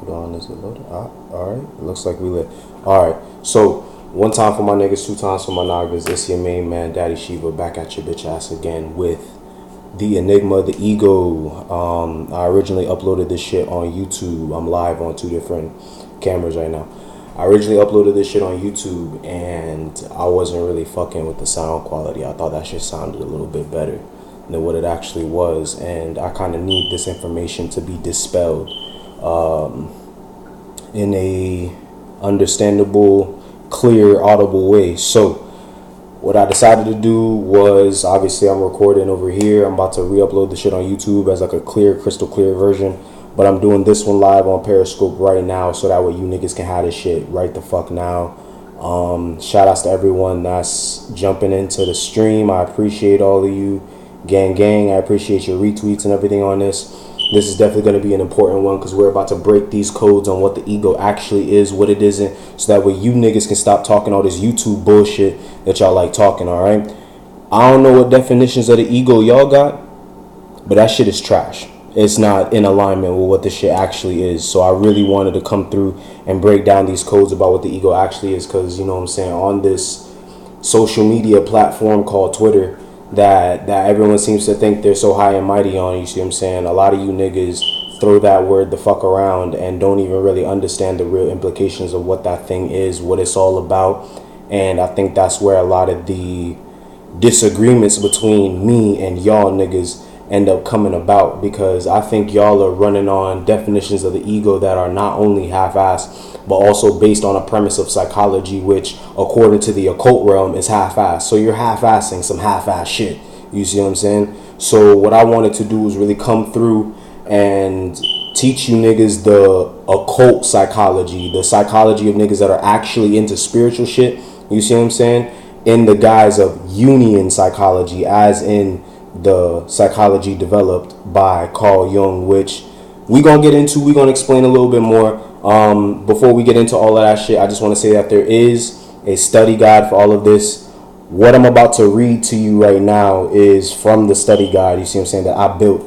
on, is it loaded? Alright, it looks like we lit. Alright, so one time for my niggas, two times for my niggas. It's your main man, Daddy Shiva, back at your bitch ass again with the Enigma, the Ego. I originally uploaded this shit on YouTube. I'm live on 2 different cameras right now. I originally uploaded this shit on YouTube and I wasn't really fucking with the sound quality. I thought that shit sounded a little bit better than what it actually was, and I kind of need this information to be dispelled in a understandable, clear, audible way. So what I decided to do was, obviously I'm recording over here, I'm about to re-upload the shit on YouTube as like a clear, crystal clear version, but I'm doing this one live on Periscope right now so that way you niggas can have this shit right the fuck now. Shout outs to everyone that's jumping into the stream. I appreciate all of you. Gang, I appreciate your retweets and everything on this. This is definitely going to be an important one because we're about to break these codes on what the ego actually is, what it isn't, so that way you niggas can stop talking all this YouTube bullshit that y'all like talking, alright? I don't know what definitions of the ego y'all got, but that shit is trash. It's not in alignment with what this shit actually is. So I really wanted to come through and break down these codes about what the ego actually is, because, you know what I'm saying, on this social media platform called Twitter, that everyone seems to think they're so high and mighty on, you see what I'm saying? A lot of you niggas throw that word the fuck around and don't even really understand the real implications of what that thing is, what it's all about. And I think that's where a lot of the disagreements between me and y'all niggas end up coming about, because I think y'all are running on definitions of the ego that are not only half-assed but also based on a premise of psychology, which according to the occult realm is half-assed. So you're half-assing some half-assed shit, you see what I'm saying? So what I wanted to do was really come through and teach you niggas the occult psychology, the psychology of niggas that are actually into spiritual shit, you see what I'm saying, in the guise of Jungian psychology, as in the psychology developed by Carl Jung, which we're going to get into, we're going to explain a little bit more. Before we get into all of that shit, I just want to say that there is a study guide for all of this. What I'm about to read to you right now is from the study guide, you see what I'm saying, that I built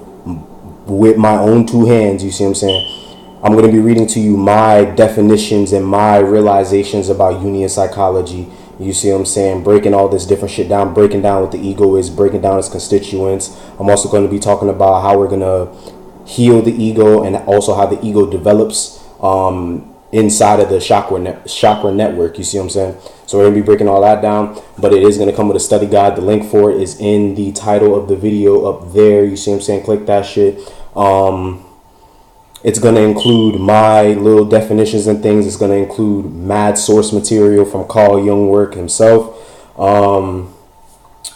with my own 2 hands, you see what I'm saying. I'm going to be reading to you my definitions and my realizations about Jungian psychology. You see what I'm saying? Breaking all this different shit down, breaking down what the ego is, breaking down its constituents. I'm also going to be talking about how we're going to heal the ego and also how the ego develops inside of the chakra network. You see what I'm saying? So we're going to be breaking all that down, but it is going to come with a study guide. The link for it is in the title of the video up there. You see what I'm saying? Click that shit. It's going to include my little definitions and things. It's going to include mad source material from Carl Jung work himself.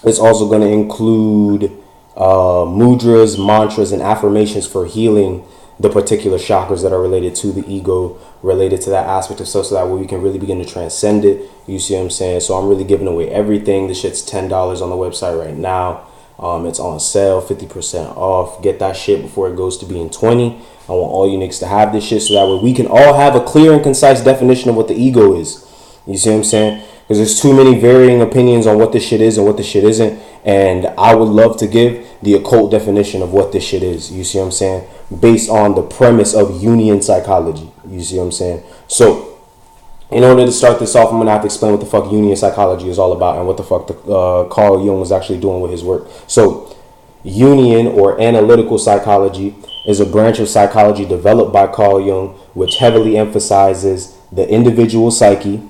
It's also going to include mudras, mantras, and affirmations for healing the particular chakras that are related to the ego, related to that aspect of self, so that way we can really begin to transcend it. You see what I'm saying? So I'm really giving away everything. This shit's $10 on the website right now. It's on sale, 50% off. Get that shit before it goes to being 20. I want all you niggas to have this shit so that way we can all have a clear and concise definition of what the ego is. You see what I'm saying? Because there's too many varying opinions on what this shit is and what this shit isn't. And I would love to give the occult definition of what this shit is. You see what I'm saying? Based on the premise of Jungian psychology. You see what I'm saying? So in order to start this off, I'm going to have to explain what the fuck Jungian psychology is all about and what the fuck Carl Jung was actually doing with his work. So Jungian, or analytical psychology, is a branch of psychology developed by Carl Jung, which heavily emphasizes the individual psyche,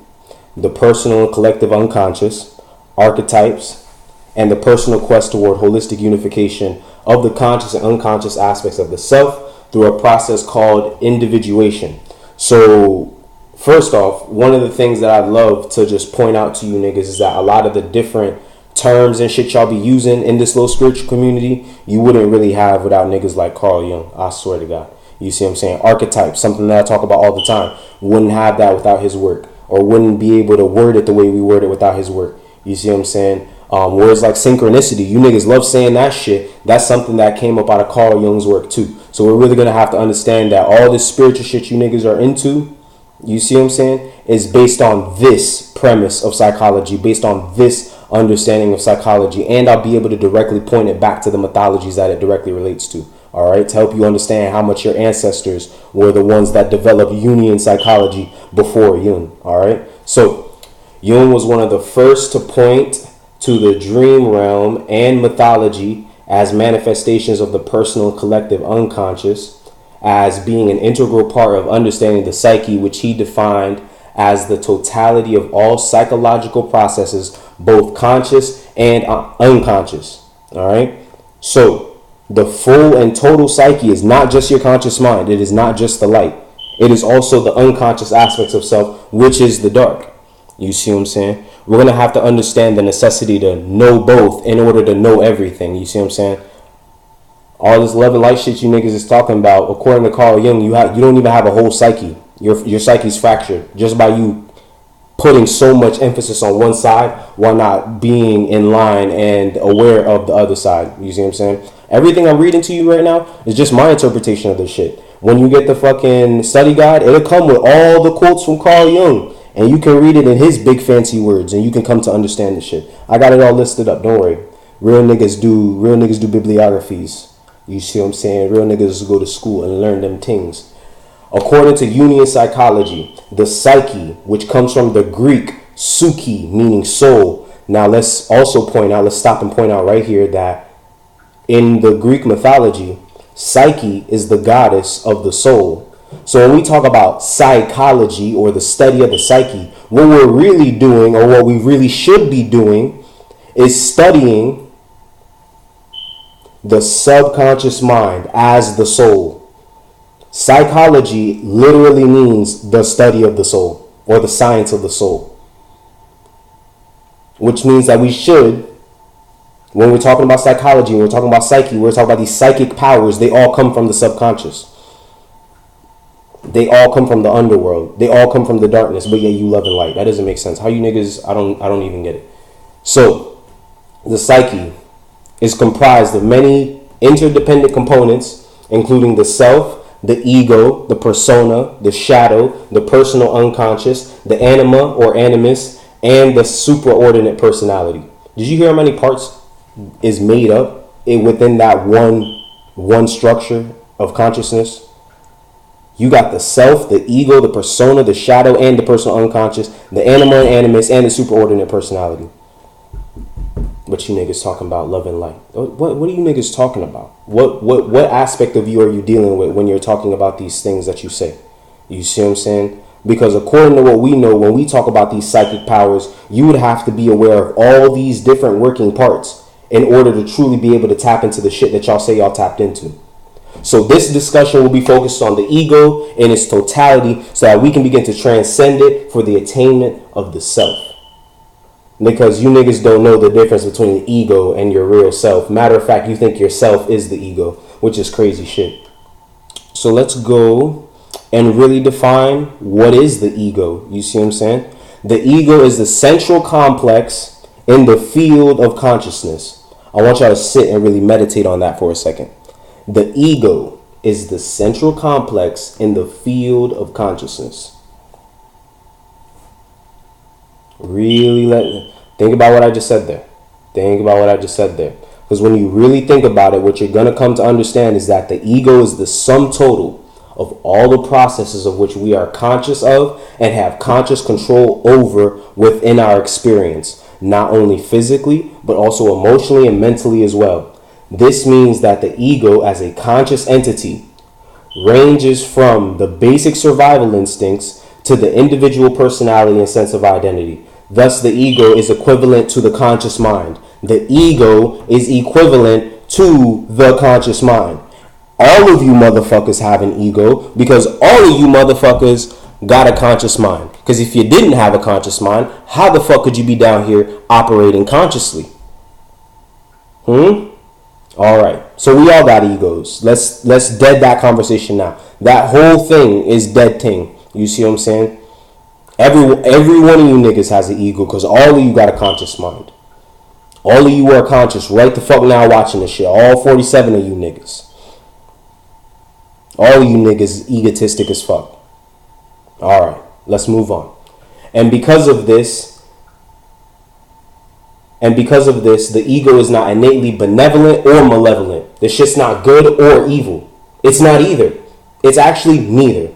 the personal and collective unconscious, archetypes, and the personal quest toward holistic unification of the conscious and unconscious aspects of the self through a process called individuation. So first off, one of the things that I'd love to just point out to you niggas is that a lot of the different terms and shit y'all be using in this little spiritual community, you wouldn't really have without niggas like Carl Jung. I swear to God. You see what I'm saying? Archetypes, something that I talk about all the time. Wouldn't have that without his work, or wouldn't be able to word it the way we word it without his work. You see what I'm saying? Words like synchronicity, you niggas love saying that shit. That's something that came up out of Carl Jung's work too. So we're really going to have to understand that all this spiritual shit you niggas are into, you see what I'm saying, is based on this premise of psychology, based on this understanding of psychology. And I'll be able to directly point it back to the mythologies that it directly relates to. all right, to help you understand how much your ancestors were the ones that developed Jungian psychology before Jung, all right? So Jung was one of the first to point to the dream realm and mythology as manifestations of the personal collective unconscious as being an integral part of understanding the psyche, which he defined as the totality of all psychological processes, both conscious and unconscious. All right. So the full and total psyche is not just your conscious mind. It is not just the light. It is also the unconscious aspects of self, which is the dark. You see what I'm saying? We're going to have to understand the necessity to know both in order to know everything. You see what I'm saying? All this love and light shit you niggas is talking about, according to Carl Jung, you don't even have a whole psyche. Your psyche's fractured just by you putting so much emphasis on one side while not being in line and aware of the other side. You see what I'm saying? Everything I'm reading to you right now is just my interpretation of this shit. When you get the fucking study guide, it'll come with all the quotes from Carl Jung, and you can read it in his big fancy words, and you can come to understand the shit. I got it all listed up. Don't worry. Real niggas do bibliographies. You see what I'm saying? Real niggas go to school and learn them things. According to Jungian psychology, the psyche, which comes from the Greek psyche, meaning soul. Now let's also point out, let's stop and point out right here that in the Greek mythology, Psyche is the goddess of the soul. So when we talk about psychology or the study of the psyche, what we're really doing, or what we really should be doing, is studying the subconscious mind as the soul. Psychology literally means the study of the soul or the science of the soul. Which means that we should, when we're talking about psychology, when we're talking about psyche, we're talking about these psychic powers, they all come from the subconscious. They all come from the underworld. They all come from the darkness, but yet you love and light. That doesn't make sense. How you niggas, I don't even get it. So, the psyche is comprised of many interdependent components, including the self, the ego, the persona, the shadow, the personal unconscious, the anima or animus, and the superordinate personality. Did you hear how many parts is made up within that one structure of consciousness? You got the self, the ego, the persona, the shadow, and the personal unconscious, the anima and animus, and the superordinate personality. But you niggas talking about love and light. What are you niggas talking about? What aspect of you are you dealing with when you're talking about these things that you say? You see what I'm saying? Because according to what we know, when we talk about these psychic powers, you would have to be aware of all these different working parts in order to truly be able to tap into the shit that y'all say y'all tapped into. So this discussion will be focused on the ego in its totality so that we can begin to transcend it for the attainment of the self. Because you niggas don't know the difference between the ego and your real self. Matter of fact, you think your self is the ego, which is crazy shit. So let's go and really define what is the ego. You see what I'm saying? The ego is the central complex in the field of consciousness. I want y'all to sit and really meditate on that for a second. The ego is the central complex in the field of consciousness. Really think about what I just said there. Think about what I just said there. Because when you really think about it, what you're going to come to understand is that the ego is the sum total of all the processes of which we are conscious of and have conscious control over within our experience, not only physically, but also emotionally and mentally as well. This means that the ego as a conscious entity ranges from the basic survival instincts to the individual personality and sense of identity. Thus, the ego is equivalent to the conscious mind. The ego is equivalent to the conscious mind. All of you motherfuckers have an ego because all of you motherfuckers got a conscious mind. Because if you didn't have a conscious mind, how the fuck could you be down here operating consciously? Alright, so we all got egos. Let's dead that conversation now. That whole thing is dead thing. You see what I'm saying? Every one of you niggas has an ego because all of you got a conscious mind. All of you are conscious right the fuck now watching this shit. All 47 of you niggas. All of you niggas egotistic as fuck. Alright, let's move on. And because of this, And because of this, the ego is not innately benevolent or malevolent. The shit's not good or evil. It's not either. It's actually neither.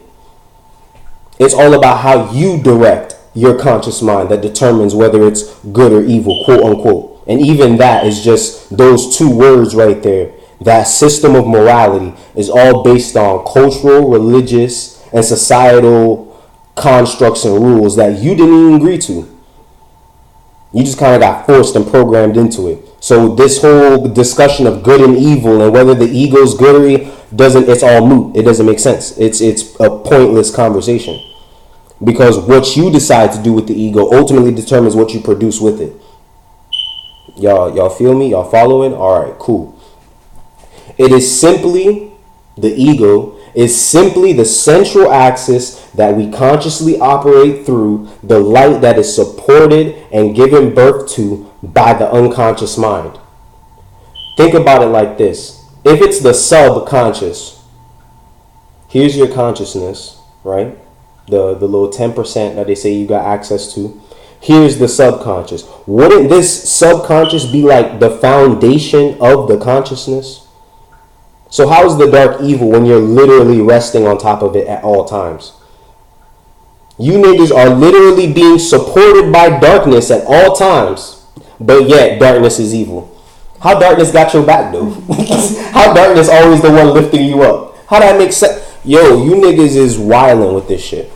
It's all about how you direct your conscious mind that determines whether it's good or evil, quote unquote. And even that is just those two words right there. That system of morality is all based on cultural, religious, and societal constructs and rules that you didn't even agree to. You just kind of got forced and programmed into it. So this whole discussion of good and evil and whether the ego's good or evil it's all moot. It doesn't make sense. It's a pointless conversation. Because what you decide to do with the ego ultimately determines what you produce with it. Y'all feel me? Y'all following? All right, cool. The ego is simply the central axis that we consciously operate through, the light that is supported and given birth to by the unconscious mind. Think about it like this. If it's the subconscious, here's your consciousness, right? The little 10% that they say you got access to. Here's the subconscious. Wouldn't this subconscious be like the foundation of the consciousness? So how is the dark evil when you're literally resting on top of it at all times? You niggas are literally being supported by darkness at all times, but yet darkness is evil. How darkness got your back, though? How darkness always the one lifting you up? How that make sense? Yo, you niggas is wilding with this shit.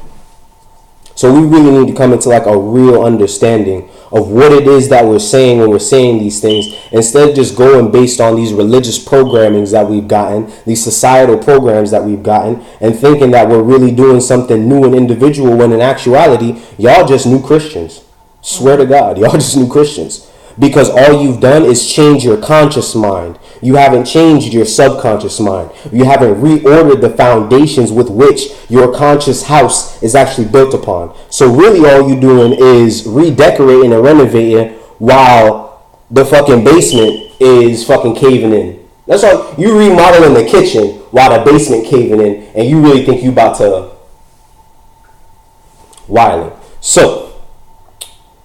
So we really need to come into like a real understanding of what it is that we're saying when we're saying these things, instead of just going based on these religious programmings that we've gotten, these societal programs that we've gotten, and thinking that we're really doing something new and individual, when in actuality, y'all just new Christians. Swear to God, y'all just new Christians. Because all you've done is change your conscious mind. You haven't changed your subconscious mind. You haven't reordered the foundations with which your conscious house is actually built upon. So really all you're doing is redecorating and renovating while the fucking basement is fucking caving in. That's all. You remodeling the kitchen while the basement caving in, and you really think you about to wildin'. So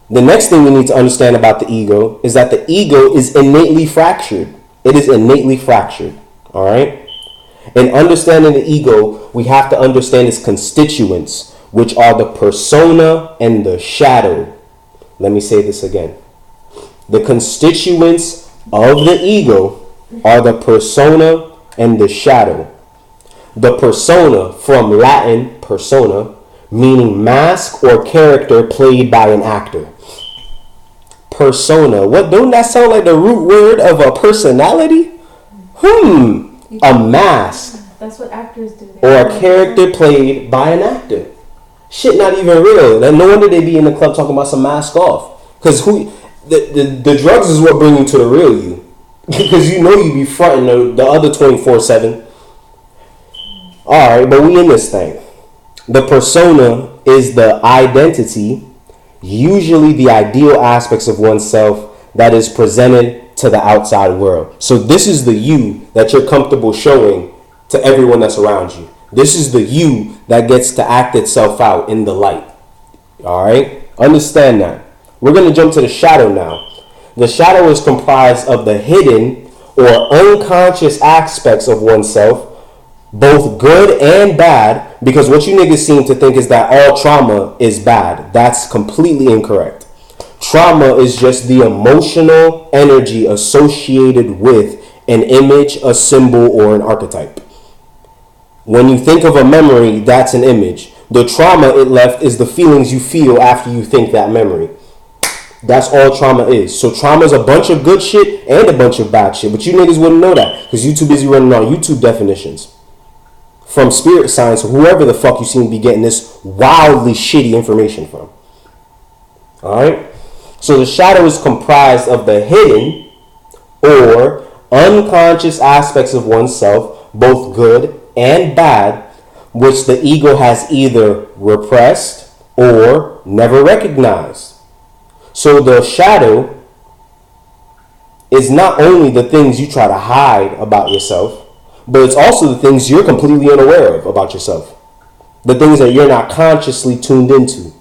the next thing we need to understand about the ego is that the ego is innately fractured. It is innately fractured. All right? In understanding the ego, we have to understand its constituents, which are the persona and the shadow. Let me say this again. The constituents of the ego are the persona and the shadow. The persona, from Latin persona, meaning mask or character played by an actor. Persona. What, don't that sound like the root word of a personality? A mask. That's what actors do. Or a character played by an actor. Shit, not even real. No wonder they be in the club talking about some mask off. Because the drugs is what bring you to the real you. Because you know you be fronting the other 24/7. Alright, but we in this thing. The persona is the identity, usually the ideal aspects of oneself that is presented to the outside world. So this is the you that you're comfortable showing to everyone that's around you. This is the you that gets to act itself out in the light. All right? Understand that. We're going to jump to the shadow now. The shadow is comprised of the hidden or unconscious aspects of oneself, both good and bad, because what you niggas seem to think is that all trauma is bad. That's completely incorrect. Trauma is just the emotional energy associated with an image, a symbol, or an archetype. When you think of a memory, that's an image. The trauma it left is the feelings you feel after you think that memory. That's all trauma is. So trauma is a bunch of good shit and a bunch of bad shit. But you niggas wouldn't know that because you're too busy running on YouTube definitions from spirit science or whoever the fuck you seem to be getting this wildly shitty information from. Alright? So the shadow is comprised of the hidden or unconscious aspects of oneself, both good and bad, which the ego has either repressed or never recognized. So the shadow is not only the things you try to hide about yourself, but it's also the things you're completely unaware of about yourself. The things that you're not consciously tuned into.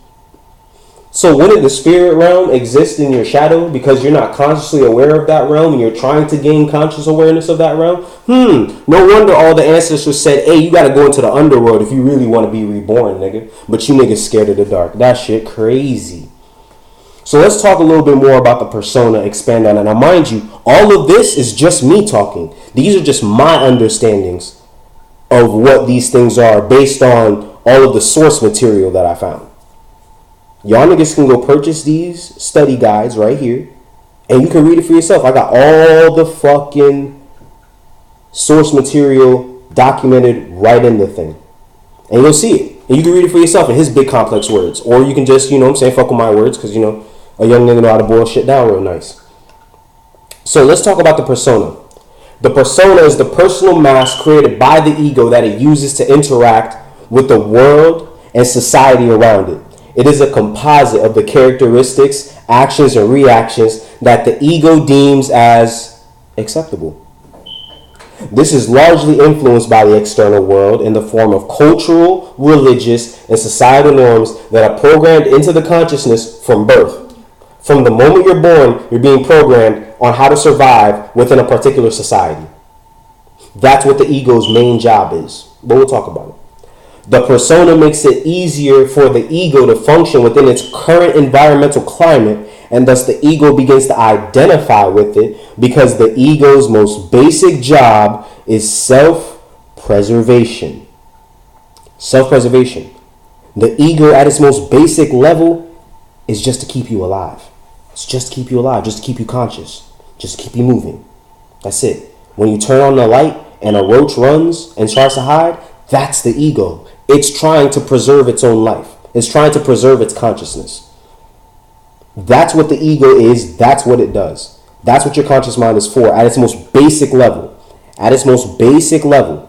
So wouldn't the spirit realm exist in your shadow because you're not consciously aware of that realm and you're trying to gain conscious awareness of that realm? No wonder all the ancestors said, hey, you gotta go into the underworld if you really want to be reborn, nigga. But you niggas scared of the dark. That shit crazy. So let's talk a little bit more about the persona, expand on it. Now, mind you, all of this is just me talking. These are just my understandings of what these things are based on all of the source material that I found. Y'all niggas can go purchase these study guides right here, and you can read it for yourself. I got all the fucking source material documented right in the thing. And you'll see it. And you can read it for yourself in his big complex words. Or you can just, fuck with my words, because, a young nigga know how to boil shit down real nice. So let's talk about the persona. The persona is the personal mask created by the ego that it uses to interact with the world and society around it. It is a composite of the characteristics, actions, and reactions that the ego deems as acceptable. This is largely influenced by the external world in the form of cultural, religious, and societal norms that are programmed into the consciousness from birth. From the moment you're born, you're being programmed on how to survive within a particular society. That's what the ego's main job is. But we'll talk about it. The persona makes it easier for the ego to function within its current environmental climate, and thus the ego begins to identify with it because the ego's most basic job is self-preservation. Self-preservation. The ego at its most basic level is just to keep you alive. It's just to keep you alive, just to keep you conscious, just to keep you moving. That's it. When you turn on the light and a roach runs and tries to hide, that's the ego. It's trying to preserve its own life. It's trying to preserve its consciousness. That's what the ego is. That's what it does. That's what your conscious mind is for at its most basic level. At its most basic level.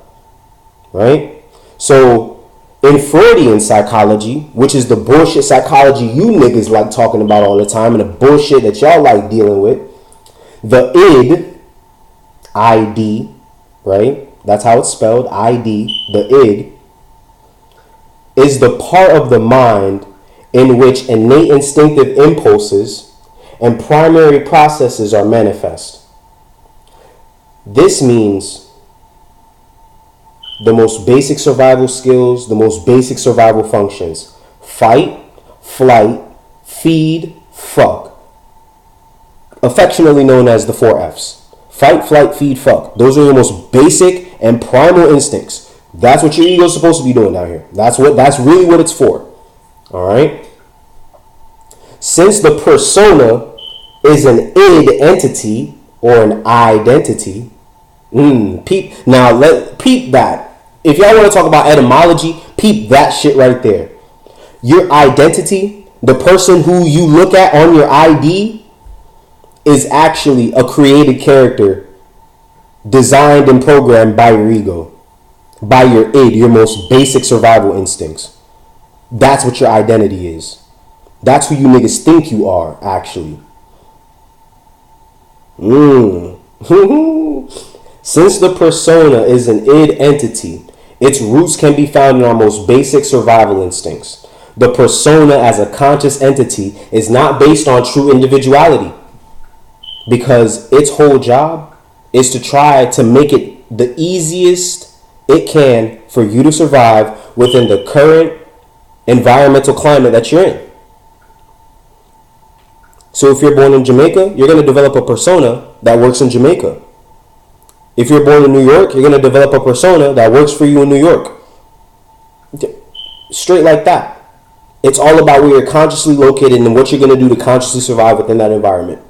Right? So in Freudian psychology, which is the bullshit psychology you niggas like talking about all the time and the bullshit that y'all like dealing with, the id, right? That's how it's spelled, id, the id, is the part of the mind in which innate instinctive impulses and primary processes are manifest. This means the most basic survival skills, the most basic survival functions. Fight, flight, feed, fuck. Affectionately known as the 4 Fs. Fight, flight, feed, fuck. Those are your most basic and primal instincts. That's what your ego is supposed to be doing down here. That's really what it's for. Alright? Since the persona is an id entity or an identity, peep that. If y'all want to talk about etymology, peep that shit right there. Your identity, the person who you look at on your ID, is actually a created character designed and programmed by your ego, by your id, your most basic survival instincts. That's what your identity is. That's who you niggas think you are, actually. Since the persona is an id entity, its roots can be found in our most basic survival instincts. The persona as a conscious entity is not based on true individuality because its whole job is to try to make it the easiest it can for you to survive within the current environmental climate that you're in. So if you're born in Jamaica, you're going to develop a persona that works in Jamaica. If you're born in New York, you're going to develop a persona that works for you in New York. Straight like that. It's all about where you're consciously located and what you're going to do to consciously survive within that environment.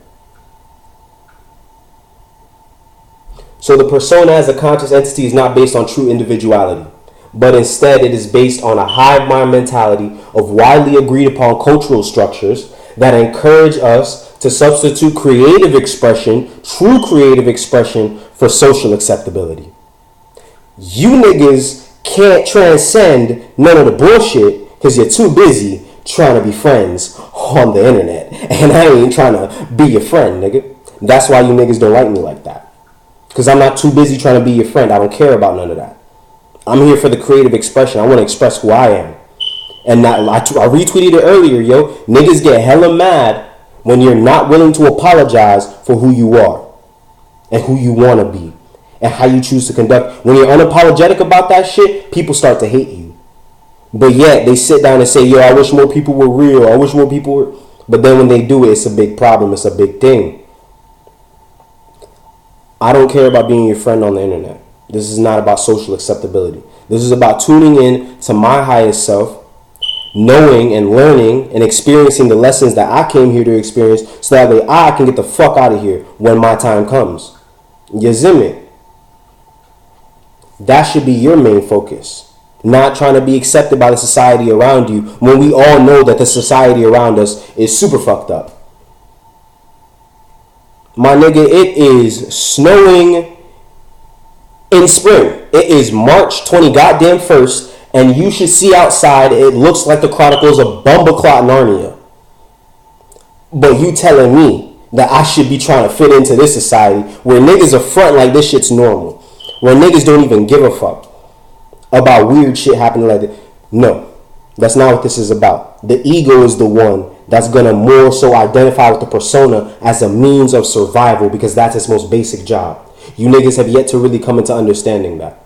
So the persona as a conscious entity is not based on true individuality, but instead it is based on a hive mind mentality of widely agreed upon cultural structures that encourage us to substitute creative expression, true creative expression, for social acceptability. You niggas can't transcend none of the bullshit because you're too busy trying to be friends on the internet. And I ain't trying to be your friend, nigga. That's why you niggas don't like me like that. Because I'm not too busy trying to be your friend. I don't care about none of that. I'm here for the creative expression. I want to express who I am. And I retweeted it earlier, yo. Niggas get hella mad when you're not willing to apologize for who you are and who you want to be and how you choose to conduct. When you're unapologetic about that shit, people start to hate you. But yet they sit down and say, yo, I wish more people were real. I wish more people were. But then when they do it, it's a big problem. It's a big thing. I don't care about being your friend on the internet. This is not about social acceptability. This is about tuning in to my highest self, knowing and learning and experiencing the lessons that I came here to experience so that way I can get the fuck out of here when my time comes. You see me? That should be your main focus. Not trying to be accepted by the society around you when we all know that the society around us is super fucked up. My nigga, it is snowing in spring. It is March 20 goddamn first, and you should see outside, it looks like the Chronicles of Bumbleclot Narnia. But you telling me that I should be trying to fit into this society where niggas are front like this shit's normal, where niggas don't even give a fuck about weird shit happening like that. No, that's not what this is about. The ego is the one that's gonna more so identify with the persona as a means of survival because that's its most basic job. You niggas have yet to really come into understanding that.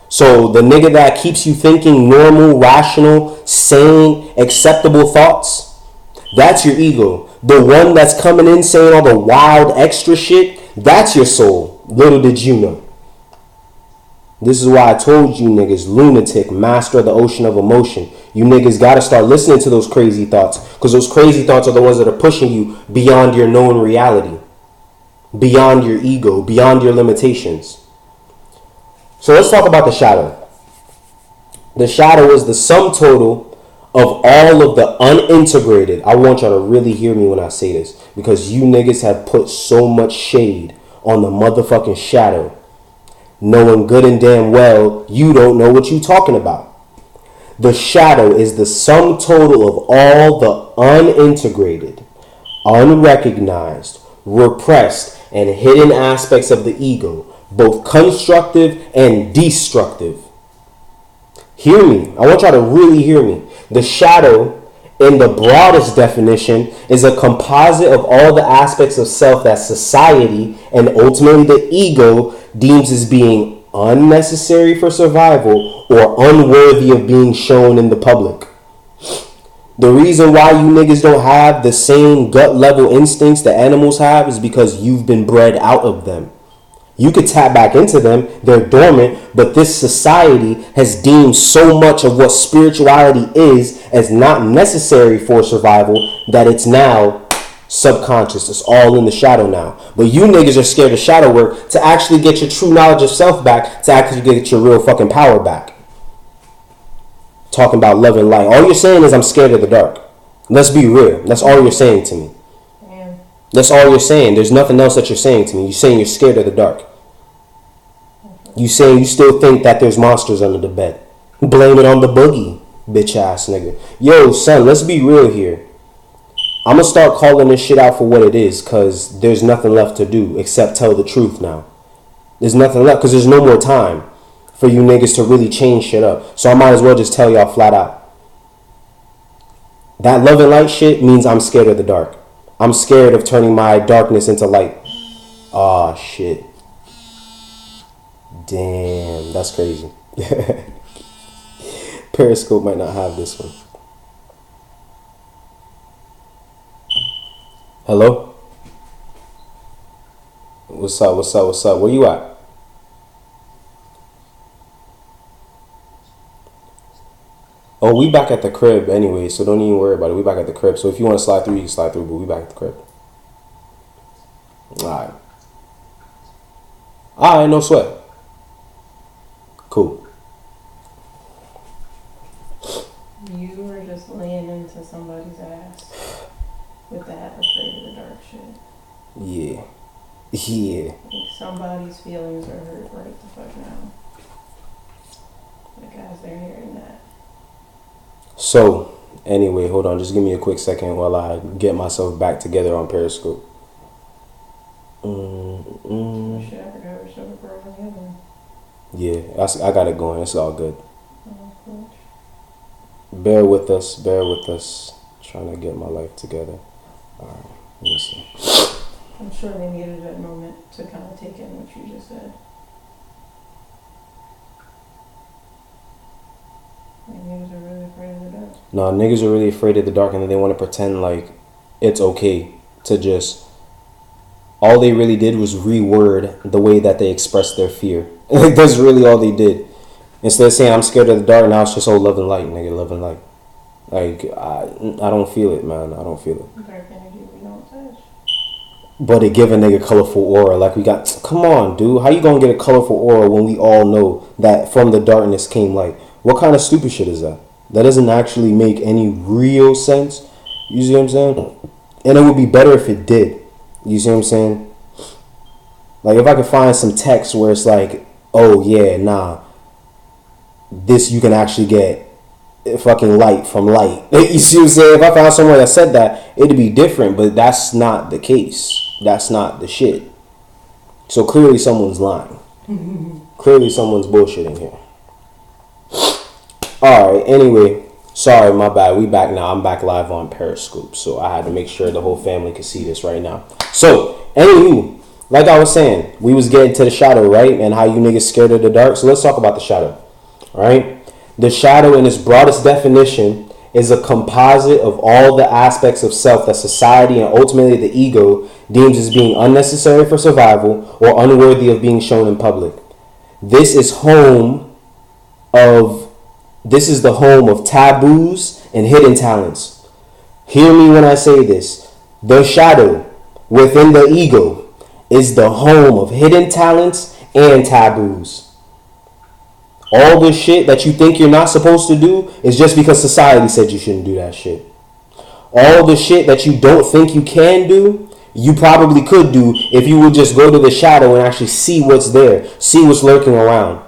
So the nigga that keeps you thinking normal, rational, sane, acceptable thoughts, that's your ego. The one that's coming in saying all the wild extra shit, that's your soul. Little did you know. This is why I told you niggas, lunatic, master of the ocean of emotion. You niggas gotta start listening to those crazy thoughts, because those crazy thoughts are the ones that are pushing you beyond your known reality, beyond your ego, beyond your limitations. So let's talk about the shadow. The shadow is the sum total of all of the unintegrated. I want y'all to really hear me when I say this, because you niggas have put so much shade on the motherfucking shadow, knowing good and damn well you don't know what you talking about. The shadow is the sum total of all the unintegrated, unrecognized, repressed, and hidden aspects of the ego, both constructive and destructive. Hear me. I want y'all to really hear me. The shadow, in the broadest definition, is a composite of all the aspects of self that society and ultimately the ego deems as being unnecessary for survival or unworthy of being shown in the public. The reason why you niggas don't have the same gut level instincts that animals have is because you've been bred out of them. You could tap back into them, they're dormant, but this society has deemed so much of what spirituality is as not necessary for survival that it's now subconscious. It's all in the shadow now. But you niggas are scared of shadow work to actually get your true knowledge of self back, to actually get your real fucking power back. Talking about love and light. All you're saying is I'm scared of the dark. Let's be real. That's all you're saying to me. Damn. That's all you're saying. There's nothing else that you're saying to me. You're saying you're scared of the dark. You saying you still think that there's monsters under the bed. Blame it on the boogie, bitch ass nigga. Yo, son, let's be real here. I'm going to start calling this shit out for what it is, because there's nothing left to do except tell the truth now. There's nothing left because there's no more time for you niggas to really change shit up. So I might as well just tell y'all flat out. That love and light shit means I'm scared of the dark. I'm scared of turning my darkness into light. Ah, shit. Damn, that's crazy. Periscope might not have this one. Hello? What's up, what's up, what's up? Where you at? Oh, we back at the crib anyway, so don't even worry about it. We back at the crib. So if you want to slide through, you can slide through, but we back at the crib. Alright. Alright, no sweat. Cool. You were just laying into somebody's ass with that afraid of the dark shit. Yeah. Yeah. Like somebody's feelings are hurt right the fuck now. Like as they're hearing that. So, anyway, hold on. Just give me a quick second while I get myself back together on Periscope. Oh shit, I forgot we're still recording the other one. Yeah, I got it going. It's all good. Oh, cool. Bear with us. Bear with us. Trying to get my life together. All right. Let me see. I'm sure they needed that moment to kind of take in what you just said. Niggas are really afraid of the dark. No, niggas are really afraid of the dark, and then they want to pretend like it's okay to just. All they really did was reword the way that they expressed their fear. Like, that's really all they did. Instead of saying I'm scared of the dark, now it's just love and light, nigga, love and light. Like I don't feel it, man. I don't feel it. Dark energy we don't touch. But it give a nigga colorful aura. Like we got. Come on, dude. How you gonna get a colorful aura when we all know that from the darkness came light? What kind of stupid shit is that? That doesn't actually make any real sense. You see what I'm saying? And it would be better if it did. You see what I'm saying? Like if I could find some text where it's like, oh yeah, nah, this you can actually get fucking light from light. You see what I'm saying? If I found somewhere that said that, it'd be different, but that's not the case. That's not the shit. So clearly someone's lying. Clearly someone's bullshitting here. Alright, anyway, sorry, my bad. We back now. I'm back live on Periscope, so I had to make sure the whole family could see this right now. So, anywho, like I was saying, we was getting to the shadow, right? And how you niggas scared of the dark. So let's talk about the shadow. Alright? The shadow, in its broadest definition, is a composite of all the aspects of self that society and ultimately the ego deems as being unnecessary for survival or unworthy of being shown in public. This is the home of taboos and hidden talents. Hear me when I say this. The shadow within the ego is the home of hidden talents and taboos. All the shit that you think you're not supposed to do is just because society said you shouldn't do that shit. All the shit that you don't think you can do, you probably could do if you would just go to the shadow and actually see what's there, see what's lurking around.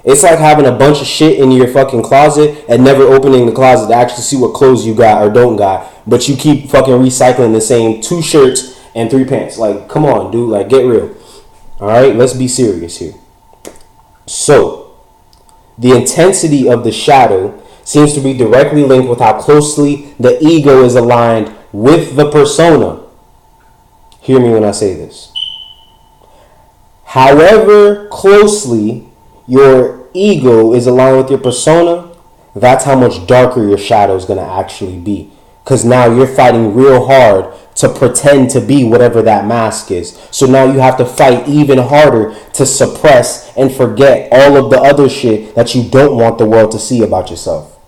It's like having a bunch of shit in your fucking closet and never opening the closet to actually see what clothes you got or don't got, but you keep fucking recycling the same 2 shirts and 3 pants. Like, come on, dude. Like, get real. All right, let's be serious here. So, the intensity of the shadow seems to be directly linked with how closely the ego is aligned with the persona. Hear me when I say this. However closely your ego is aligned with your persona, that's how much darker your shadow is going to actually be. Because now you're fighting real hard to pretend to be whatever that mask is. So now you have to fight even harder to suppress and forget all of the other shit that you don't want the world to see about yourself.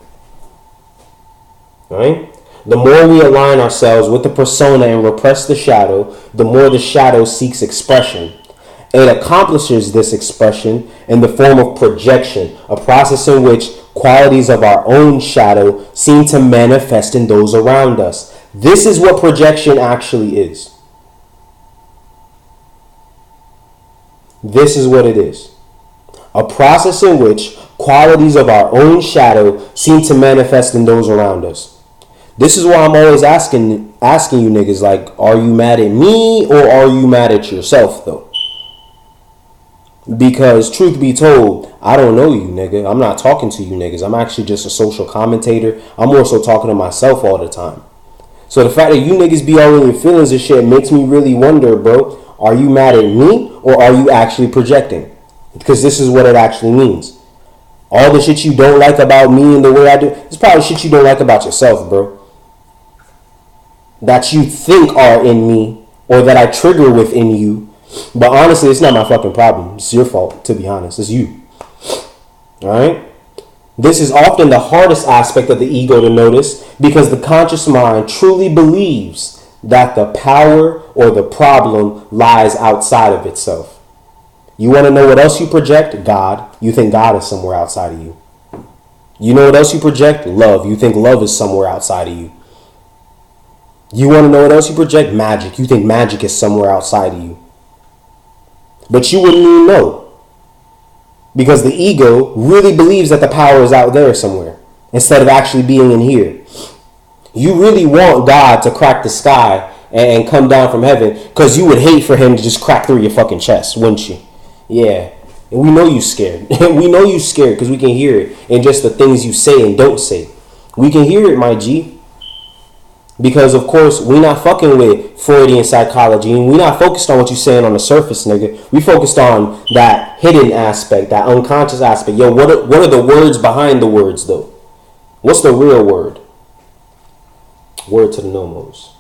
Right? The more we align ourselves with the persona and repress the shadow, the more the shadow seeks expression. It accomplishes this expression in the form of projection, a process in which qualities of our own shadow seem to manifest in those around us. This is what projection actually is. This is what it is. A process in which qualities of our own shadow seem to manifest in those around us. This is why I'm always asking you niggas, like, are you mad at me or are you mad at yourself, though? Because truth be told, I don't know you, nigga. I'm not talking to you niggas. I'm actually just a social commentator. I'm more so talking to myself all the time. So the fact that you niggas be all in your feelings and shit makes me really wonder, bro. Are you mad at me or are you actually projecting? Because this is what it actually means. All the shit you don't like about me and the way I do, it's probably shit you don't like about yourself, bro. That you think are in me or that I trigger within you. But honestly, it's not my fucking problem. It's your fault, to be honest. It's you. Alright? This is often the hardest aspect of the ego to notice because the conscious mind truly believes that the power or the problem lies outside of itself. You want to know what else you project? God. You think God is somewhere outside of you. You know what else you project? Love. You think love is somewhere outside of you. You want to know what else you project? Magic. You think magic is somewhere outside of you. But you wouldn't even know. Because the ego really believes that the power is out there somewhere instead of actually being in here. You really want God to crack the sky and come down from heaven because you would hate for him to just crack through your fucking chest, wouldn't you? Yeah. And we know you scared. We know you scared because we can hear it in just the things you say and don't say. We can hear it, my G. Because, of course, we not fucking with Freudian psychology. And we not focused on what you saying on the surface, nigga. We focused on that hidden aspect, that unconscious aspect. Yo, what are the words behind the words, though? What's the real word? Word to the nomos.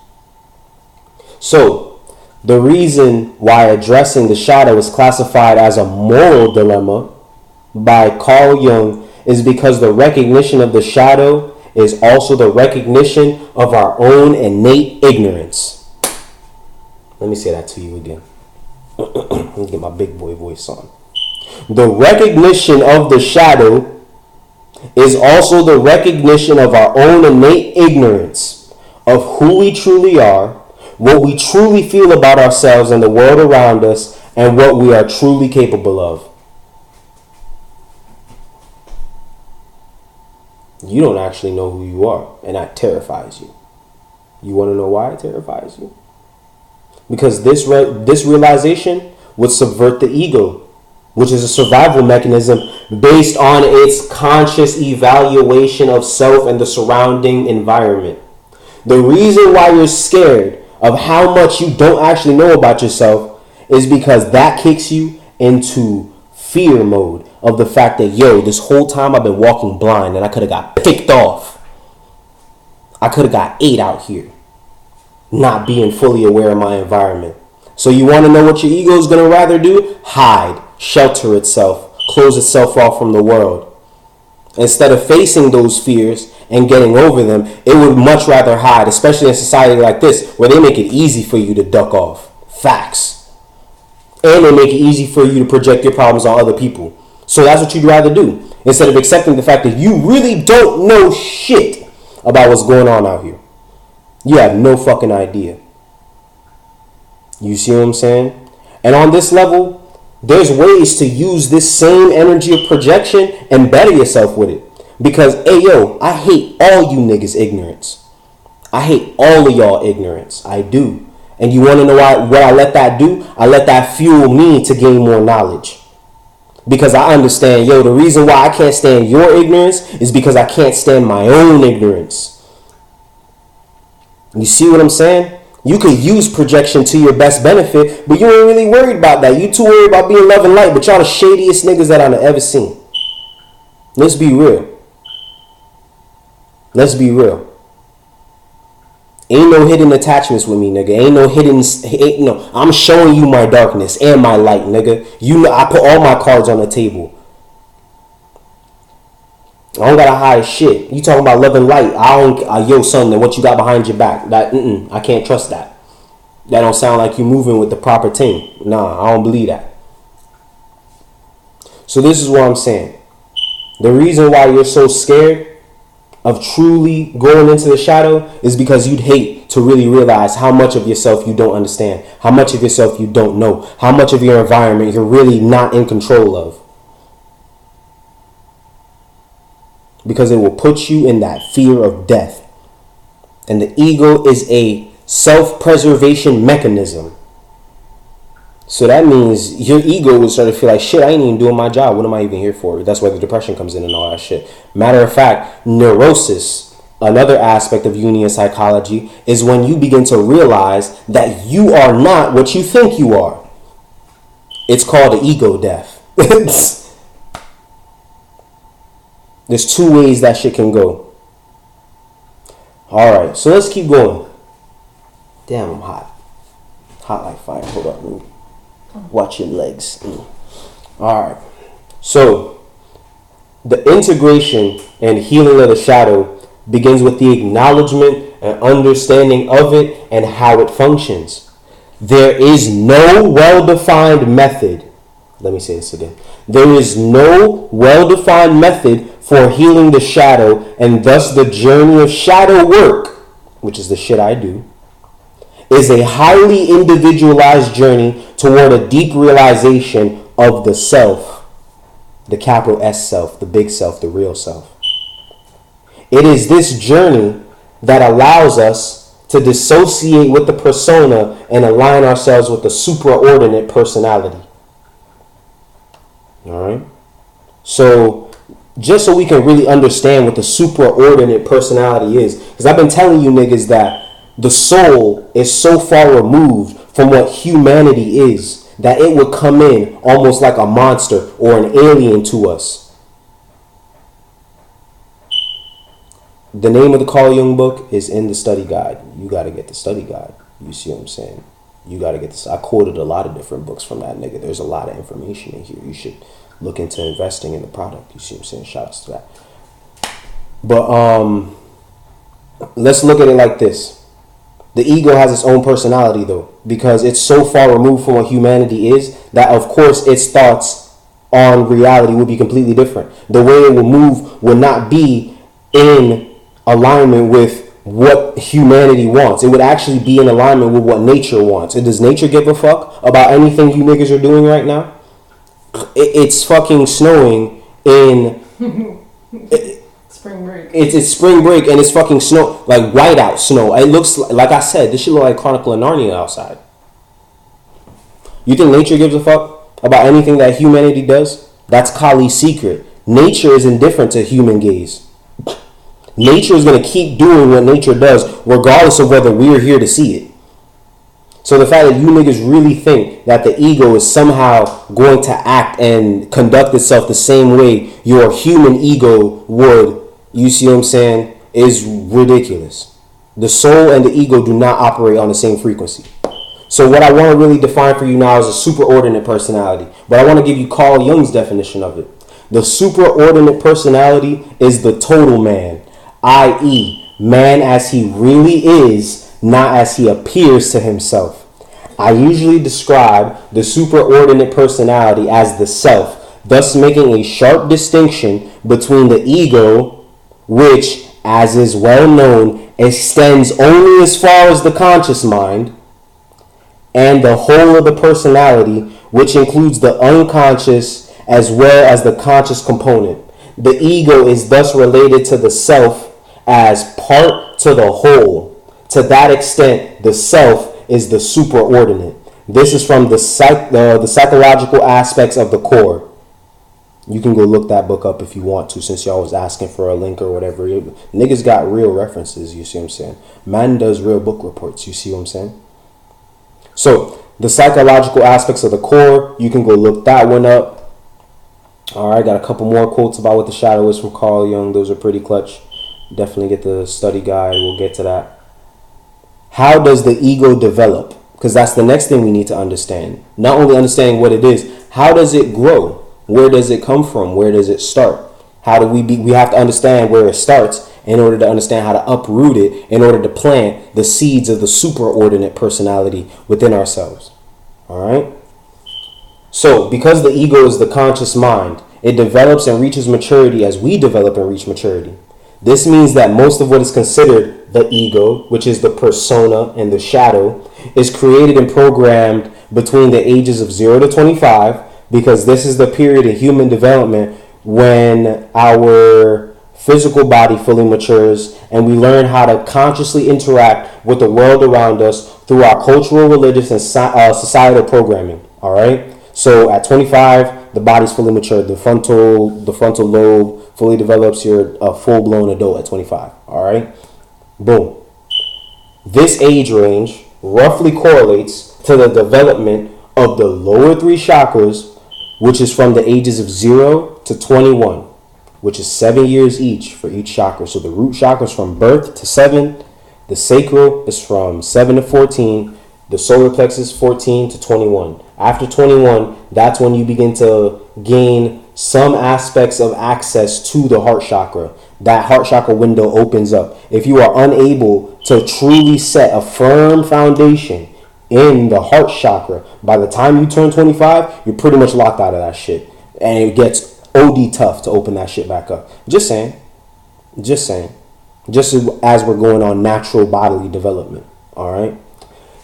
So, the reason why addressing the shadow is classified as a moral dilemma by Carl Jung is because the recognition of the shadow is also the recognition of our own innate ignorance. Let me say that to you again. Let me get my big boy voice on. The recognition of the shadow is also the recognition of our own innate ignorance of who we truly are, what we truly feel about ourselves and the world around us, and what we are truly capable of. You don't actually know who you are, and that terrifies you. You want to know why it terrifies you? Because this realization would subvert the ego, which is a survival mechanism based on its conscious evaluation of self and the surrounding environment. The reason why you're scared of how much you don't actually know about yourself is because that kicks you into fear mode of the fact that, yo, this whole time I've been walking blind and I could have got picked off. I could have got ate out here, not being fully aware of my environment. So you want to know what your ego is going to rather do? Hide, shelter itself, close itself off from the world. Instead of facing those fears and getting over them, it would much rather hide, especially in a society like this where they make it easy for you to duck off. Facts. And they make it easy for you to project your problems on other people. So that's what you'd rather do, instead of accepting the fact that you really don't know shit about what's going on out here. You have no fucking idea. You see what I'm saying? And on this level, there's ways to use this same energy of projection and better yourself with it. Because, hey, yo, I hate all you niggas' ignorance. I hate all of y'all ignorance. I do. And you want to know what I let that do? I let that fuel me to gain more knowledge. Because I understand, yo, the reason why I can't stand your ignorance is because I can't stand my own ignorance. You see what I'm saying? You could use projection to your best benefit, but you ain't really worried about that. You too worried about being love and light, but y'all the shadiest niggas that I've ever seen. Let's be real. Let's be real. Ain't no hidden attachments with me, nigga. Ain't no. I'm showing you my darkness and my light, nigga. You know, I put all my cards on the table. I don't gotta hide shit. You talking about love and light? Yo, son, then what you got behind your back? I can't trust that. That don't sound like you moving with the proper thing. Nah, I don't believe that. So this is what I'm saying. The reason why you're so scared of truly going into the shadow is because you'd hate to really realize how much of yourself you don't understand, how much of yourself you don't know, how much of your environment you're really not in control of. Because it will put you in that fear of death. And the ego is a self-preservation mechanism. So that means your ego will start to feel like, shit, I ain't even doing my job. What am I even here for? That's where the depression comes in and all that shit. Matter of fact, neurosis, another aspect of Jungian psychology, is when you begin to realize that you are not what you think you are. It's called the ego death. There's two ways that shit can go. Alright, so let's keep going. Damn, I'm hot. Hot like fire. Hold up, let me watch your legs. Alright. So, the integration and healing of the shadow begins with the acknowledgement and understanding of it and how it functions. There is no well-defined method. Let me say this again. There is no well-defined method for healing the shadow, and thus the journey of shadow work, which is the shit I do, is a highly individualized journey toward a deep realization of the self, the capital S self, the big self, the real self. It is this journey that allows us to dissociate with the persona and align ourselves with the superordinate personality. All right? So just so we can really understand what the superordinate personality is. Because I've been telling you niggas that the soul is so far removed from what humanity is that it would come in almost like a monster or an alien to us. The name of the Carl Jung book is in the study guide. You got to get the study guide. You see what I'm saying? You got to get this. I quoted a lot of different books from that nigga. There's a lot of information in here. You should look into investing in the product. You see what I'm saying? Shout out to that. But let's look at it like this. The ego has its own personality though, because it's so far removed from what humanity is that of course its thoughts on reality will be completely different. The way it will move will not be in alignment with what humanity wants. It would actually be in alignment with what nature wants. And does nature give a fuck about anything you niggas are doing right now? It's fucking snowing in spring break. It's spring break and it's fucking snow, like whiteout snow. It looks like I said, this shit look like Chronicle of Narnia outside. You think nature gives a fuck about anything that humanity does? That's Kali's secret. Nature is indifferent to human gaze. Nature is going to keep doing what nature does regardless of whether we're here to see it. So the fact that you niggas really think that the ego is somehow going to act and conduct itself the same way your human ego would, you see what I'm saying, is ridiculous. The soul and the ego do not operate on the same frequency. So what I want to really define for you now is a superordinate personality. But I want to give you Carl Jung's definition of it. The superordinate personality is the total man, i.e., man as he really is, not as he appears to himself. I usually describe the superordinate personality as the self, thus making a sharp distinction between the ego, which, as is well known, extends only as far as the conscious mind, and the whole of the personality, which includes the unconscious as well as the conscious component. The ego is thus related to the self as part to the whole. To that extent, the self is the superordinate. This is from the psychological aspects of the core. You can go look that book up if you want to, since y'all was asking for a link or whatever. Niggas got real references, you see what I'm saying? Man does real book reports, you see what I'm saying? So, the psychological aspects of the core, you can go look that one up. Alright, got a couple more quotes about what the shadow is from Carl Jung. Those are pretty clutch. Definitely get the study guide. We'll get to that. How does the ego develop? Because that's the next thing we need to understand. Not only understanding what it is, how does it grow? Where does it come from? Where does it start? How do we have to understand where it starts in order to understand how to uproot it, in order to plant the seeds of the superordinate personality within ourselves. All right? So, because the ego is the conscious mind, it develops and reaches maturity as we develop and reach maturity. This means that most of what is considered the ego, which is the persona and the shadow, is created and programmed between the ages of 0 to 25, because this is the period in human development when our physical body fully matures and we learn how to consciously interact with the world around us through our cultural, religious, and societal programming. All right? So at 25, the body's fully matured. The frontal lobe fully develops. You're a full-blown adult at 25. All right? Boom. This age range roughly correlates to the development of the lower three chakras, which is from the ages of 0 to 21, which is 7 years each for each chakra. So the root chakra is from birth to 7. The sacral is from 7 to 14. The solar plexus 14 to 21. After 21, that's when you begin to gain some aspects of access to the heart chakra. That heart chakra window opens up. If you are unable to truly set a firm foundation in the heart chakra, by the time you turn 25, you're pretty much locked out of that shit. And it gets OD tough to open that shit back up. Just saying. Just as we're going on natural bodily development. Alright?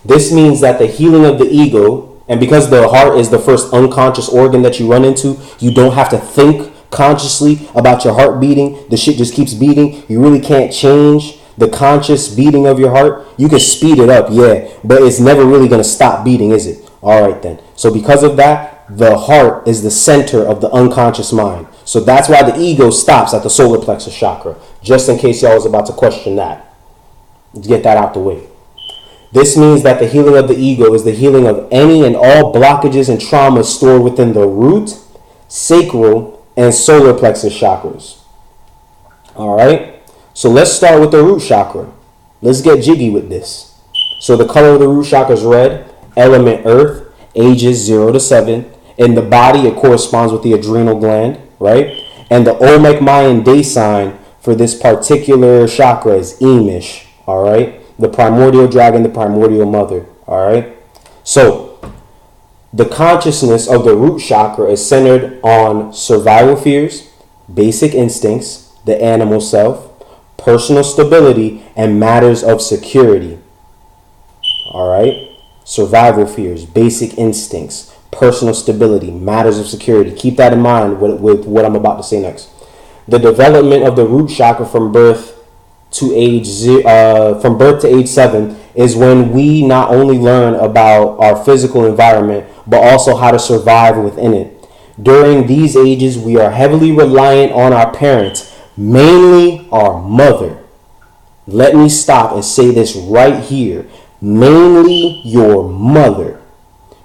This means that the healing of the ego, and because the heart is the first unconscious organ that you run into, you don't have to think consciously about your heart beating. The shit just keeps beating. You really can't change the conscious beating of your heart. You can speed it up, yeah, but it's never really going to stop beating, is it? All right then. So because of that, the heart is the center of the unconscious mind. So that's why the ego stops at the solar plexus chakra. Just in case y'all was about to question that. Let's get that out the way. This means that the healing of the ego is the healing of any and all blockages and traumas stored within the root, sacral, and solar plexus chakras. All right. So let's start with the root chakra. Let's get jiggy with this. So the color of the root chakra is red, element earth, ages 0 to 7. In the body, it corresponds with the adrenal gland, right? And the Olmec Mayan day sign for this particular chakra is Emish, all right? The primordial dragon, the primordial mother, all right? So the consciousness of the root chakra is centered on survival fears, basic instincts, the animal self, personal stability, and matters of security. All right? Survival fears, basic instincts, personal stability, matters of security. Keep that in mind with what I'm about to say next. The development of the root chakra from birth to age 7 is when we not only learn about our physical environment, but also how to survive within it. During these ages, we are heavily reliant on our parents, mainly our mother. Let me stop and say this right here. Mainly your mother.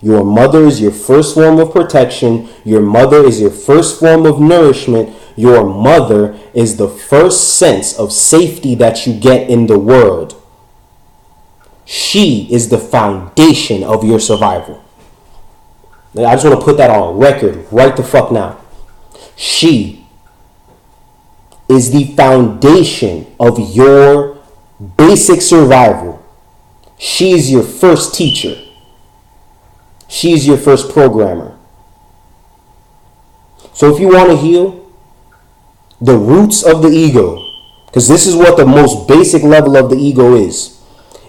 Your mother is your first form of protection. Your mother is your first form of nourishment. Your mother is the first sense of safety that you get in the world. She is the foundation of your survival. I just want to put that on record right the fuck now. She is the foundation of your basic survival. She's your first teacher. She's your first programmer. So if you want to heal the roots of the ego, because this is what the most basic level of the ego is.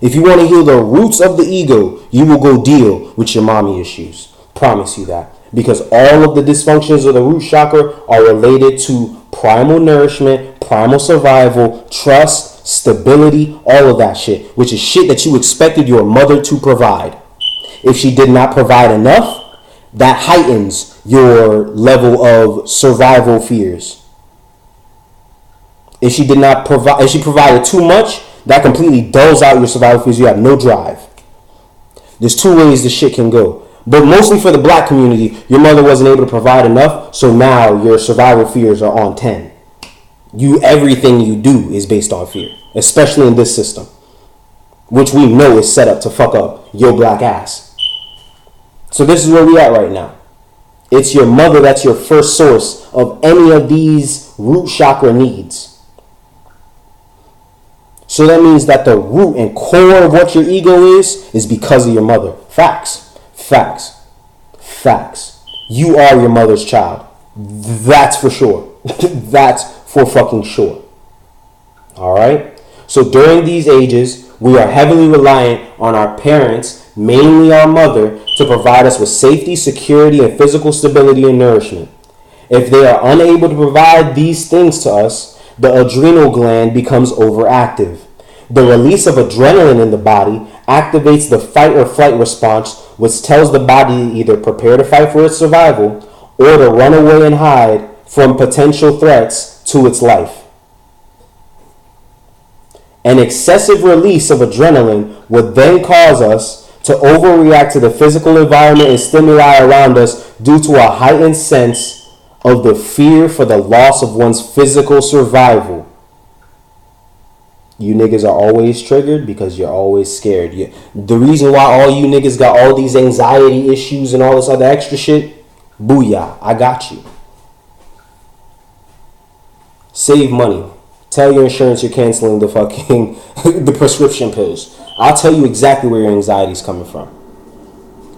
If you want to heal the roots of the ego, you will go deal with your mommy issues. Promise you that. Because all of the dysfunctions of the root chakra are related to primal nourishment, primal survival, trust, stability, all of that shit, which is shit that you expected your mother to provide. If she did not provide enough, that heightens your level of survival fears. If she provided too much, that completely dulls out your survival fears. You have no drive. There's two ways this shit can go. But mostly for the black community, your mother wasn't able to provide enough, so now your survival fears are on 10. Everything you do is based on fear, especially in this system, which we know is set up to fuck up your black ass. So this is where we at right now. It's your mother that's your first source of any of these root chakra needs. So that means that the root and core of what your ego is because of your mother. Facts. Facts. Facts. You are your mother's child. That's for sure. That's for fucking sure. Alright? So during these ages, we are heavily reliant on our parents, mainly our mother, to provide us with safety, security, and physical stability and nourishment. If they are unable to provide these things to us, the adrenal gland becomes overactive. The release of adrenaline in the body activates the fight or flight response, which tells the body to either prepare to fight for its survival or to run away and hide from potential threats to its life. An excessive release of adrenaline would then cause us to overreact to the physical environment and stimuli around us due to a heightened sense of the fear for the loss of one's physical survival. You niggas are always triggered because you're always scared. The reason why all you niggas got all these anxiety issues and all this other extra shit, booyah, I got you. Save money. Tell your insurance you're canceling the fucking the prescription pills. I'll tell you exactly where your anxiety is coming from.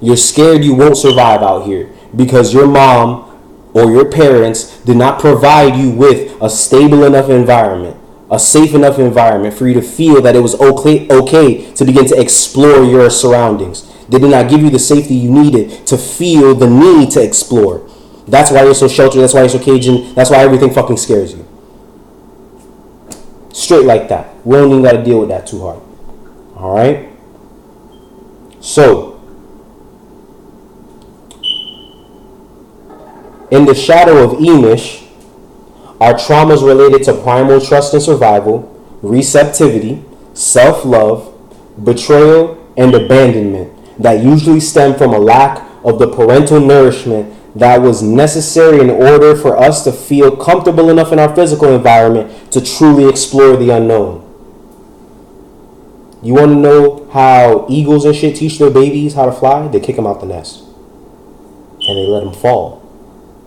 You're scared you won't survive out here because your mom or your parents did not provide you with a stable enough environment, a safe enough environment for you to feel that it was okay to begin to explore your surroundings. They did not give you the safety you needed to feel the need to explore. That's why you're so sheltered. That's why you're so Cajun. That's why everything fucking scares you. Straight like that. We don't even got to deal with that too hard. Alright? So, In the shadow of Emish are traumas related to primal trust and survival, receptivity, self-love, betrayal, and abandonment that usually stem from a lack of the parental nourishment that was necessary in order for us to feel comfortable enough in our physical environment to truly explore the unknown. You want to know how eagles and shit teach their babies how to fly? They kick them out the nest and they let them fall.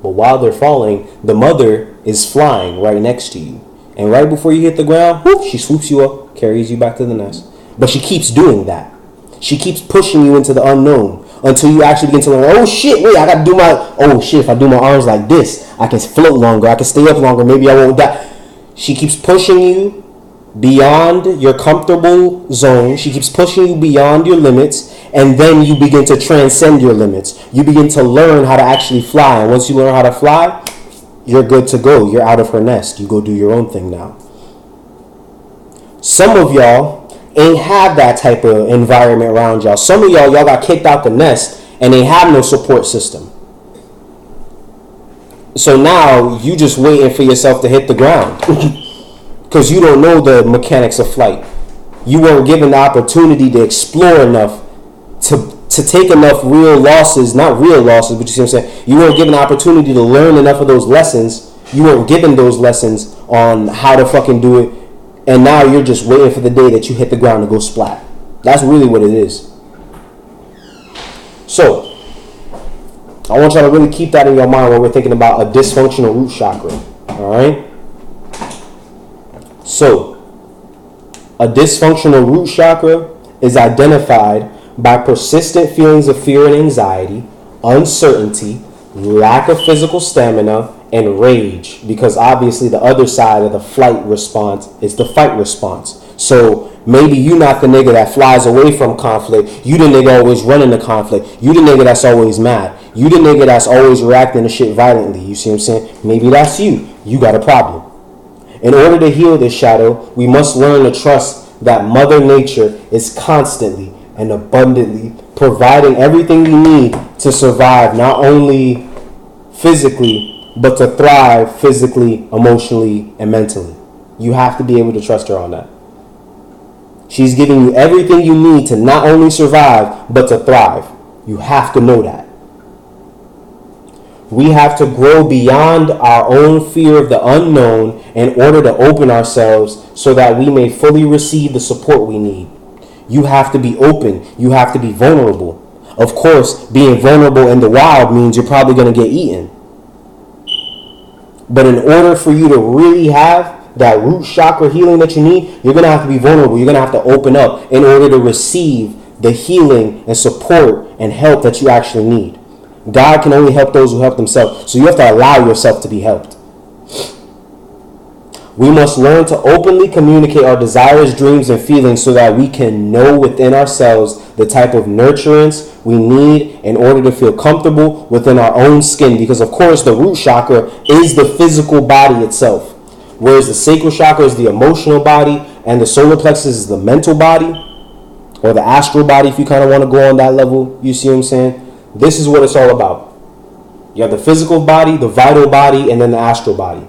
But while they're falling, the mother is flying right next to you. And right before you hit the ground, whoop, she swoops you up, carries you back to the nest. But she keeps doing that. She keeps pushing you into the unknown until you actually begin to learn, oh shit, wait, I got to do if I do my arms like this, I can float longer, I can stay up longer, maybe I won't die. She keeps pushing you beyond your comfortable zone. She keeps pushing you beyond your limits, and then you begin to transcend your limits. You begin to learn how to actually fly, and once you learn how to fly, you're good to go. You're out of her nest. You go do your own thing now. Some of y'all ain't have that type of environment around y'all. Some of y'all got kicked out the nest and they have no support system. So now you just waiting for yourself to hit the ground because you don't know the mechanics of flight. You weren't given the opportunity to explore enough to take enough real losses, not real losses, but you see what I'm saying? You weren't given the opportunity to learn enough of those lessons. You weren't given those lessons on how to fucking do it. And now you're just waiting for the day that you hit the ground to go splat. That's really what it is. So, I want y'all to really keep that in your mind when we're thinking about a dysfunctional root chakra. Alright? So, a dysfunctional root chakra is identified by persistent feelings of fear and anxiety, uncertainty, lack of physical stamina, and rage, because obviously the other side of the flight response is the fight response. So maybe you not the nigga that flies away from conflict. You the nigga always running the conflict. You the nigga that's always mad. You the nigga that's always reacting to shit violently. You see what I'm saying? Maybe that's you. You got a problem. In order to heal this shadow, we must learn to trust that Mother Nature is constantly and abundantly providing everything you need to survive, not only physically, but to thrive physically, emotionally, and mentally. You have to be able to trust her on that. She's giving you everything you need to not only survive, but to thrive. You have to know that. We have to grow beyond our own fear of the unknown in order to open ourselves so that we may fully receive the support we need. You have to be open. You have to be vulnerable. Of course, being vulnerable in the wild means you're probably going to get eaten. But in order for you to really have that root chakra healing that you need, you're going to have to be vulnerable. You're going to have to open up in order to receive the healing and support and help that you actually need. God can only help those who help themselves. So you have to allow yourself to be helped. We must learn to openly communicate our desires, dreams, and feelings so that we can know within ourselves the type of nurturance we need in order to feel comfortable within our own skin. Because, of course, the root chakra is the physical body itself, whereas the sacral chakra is the emotional body and the solar plexus is the mental body, or the astral body if you kind of want to go on that level. You see what I'm saying? This is what it's all about. You have the physical body, the vital body, and then the astral body.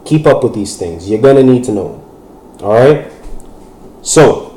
Keep up with these things. You're going to need to know them. Alright? So,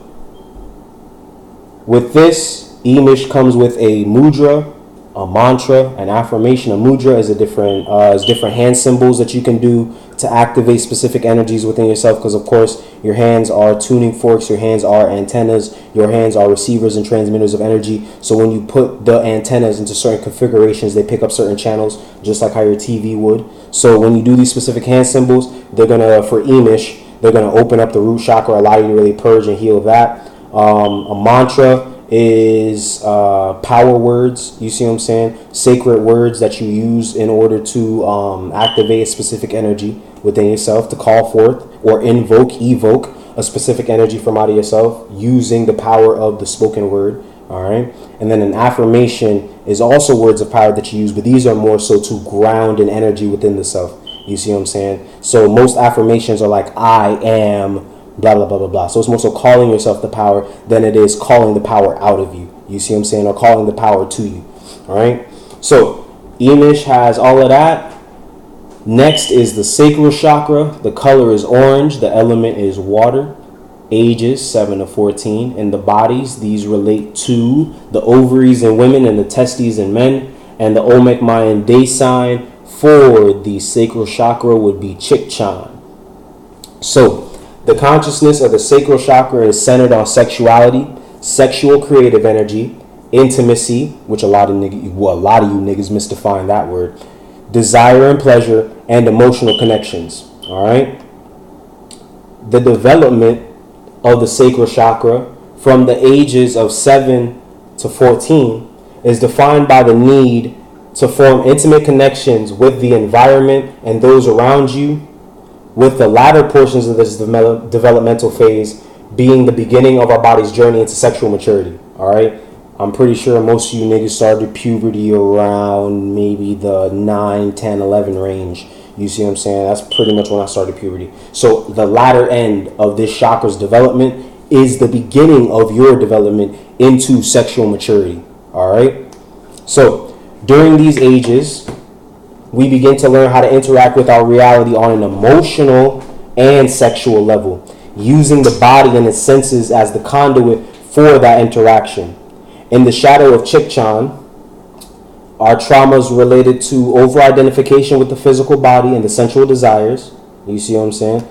with this, Emish comes with a mudra, a mantra, an affirmation. A mudra is different hand symbols that you can do to activate specific energies within yourself, because of course your hands are tuning forks, your hands are antennas, your hands are receivers and transmitters of energy. So when you put the antennas into certain configurations, they pick up certain channels, just like how your TV would. So when you do these specific hand symbols, they're gonna, for Emish, they're gonna open up the root chakra, allow you to really purge and heal that. A mantra is power words, you see what I'm saying? Sacred words that you use in order to activate a specific energy within yourself, to call forth or evoke a specific energy from out of yourself using the power of the spoken word. All right. And then an affirmation is also words of power that you use, but these are more so to ground an energy within the self. You see what I'm saying? So most affirmations are like, I am blah, blah, blah, blah, blah. So it's more so calling yourself the power than it is calling the power out of you. You see what I'm saying? Or calling the power to you. All right. So Emish has all of that. Next is the sacral chakra. The color is orange. The element is water. Ages 7 to 14. In the bodies, these relate to the ovaries in women and the testes in men. And the Olmec Mayan day sign for the sacral chakra would be Chikchan. So, the consciousness of the sacral chakra is centered on sexuality, sexual creative energy, intimacy, which a lot of you niggas misdefine that word, desire and pleasure, and emotional connections. All right. The development of the sacral chakra from the ages of 7 to 14 is defined by the need to form intimate connections with the environment and those around you, with the latter portions of this developmental phase being the beginning of our body's journey into sexual maturity. All right. I'm pretty sure most of you niggas started puberty around maybe the 9, 10, 11 range. You see what I'm saying? That's pretty much when I started puberty. So the latter end of this chakra's development is the beginning of your development into sexual maturity. All right? So during these ages, we begin to learn how to interact with our reality on an emotional and sexual level, using the body and its senses as the conduit for that interaction. In the shadow of Chikchan, our traumas related to over-identification with the physical body and the sensual desires. You see what I'm saying?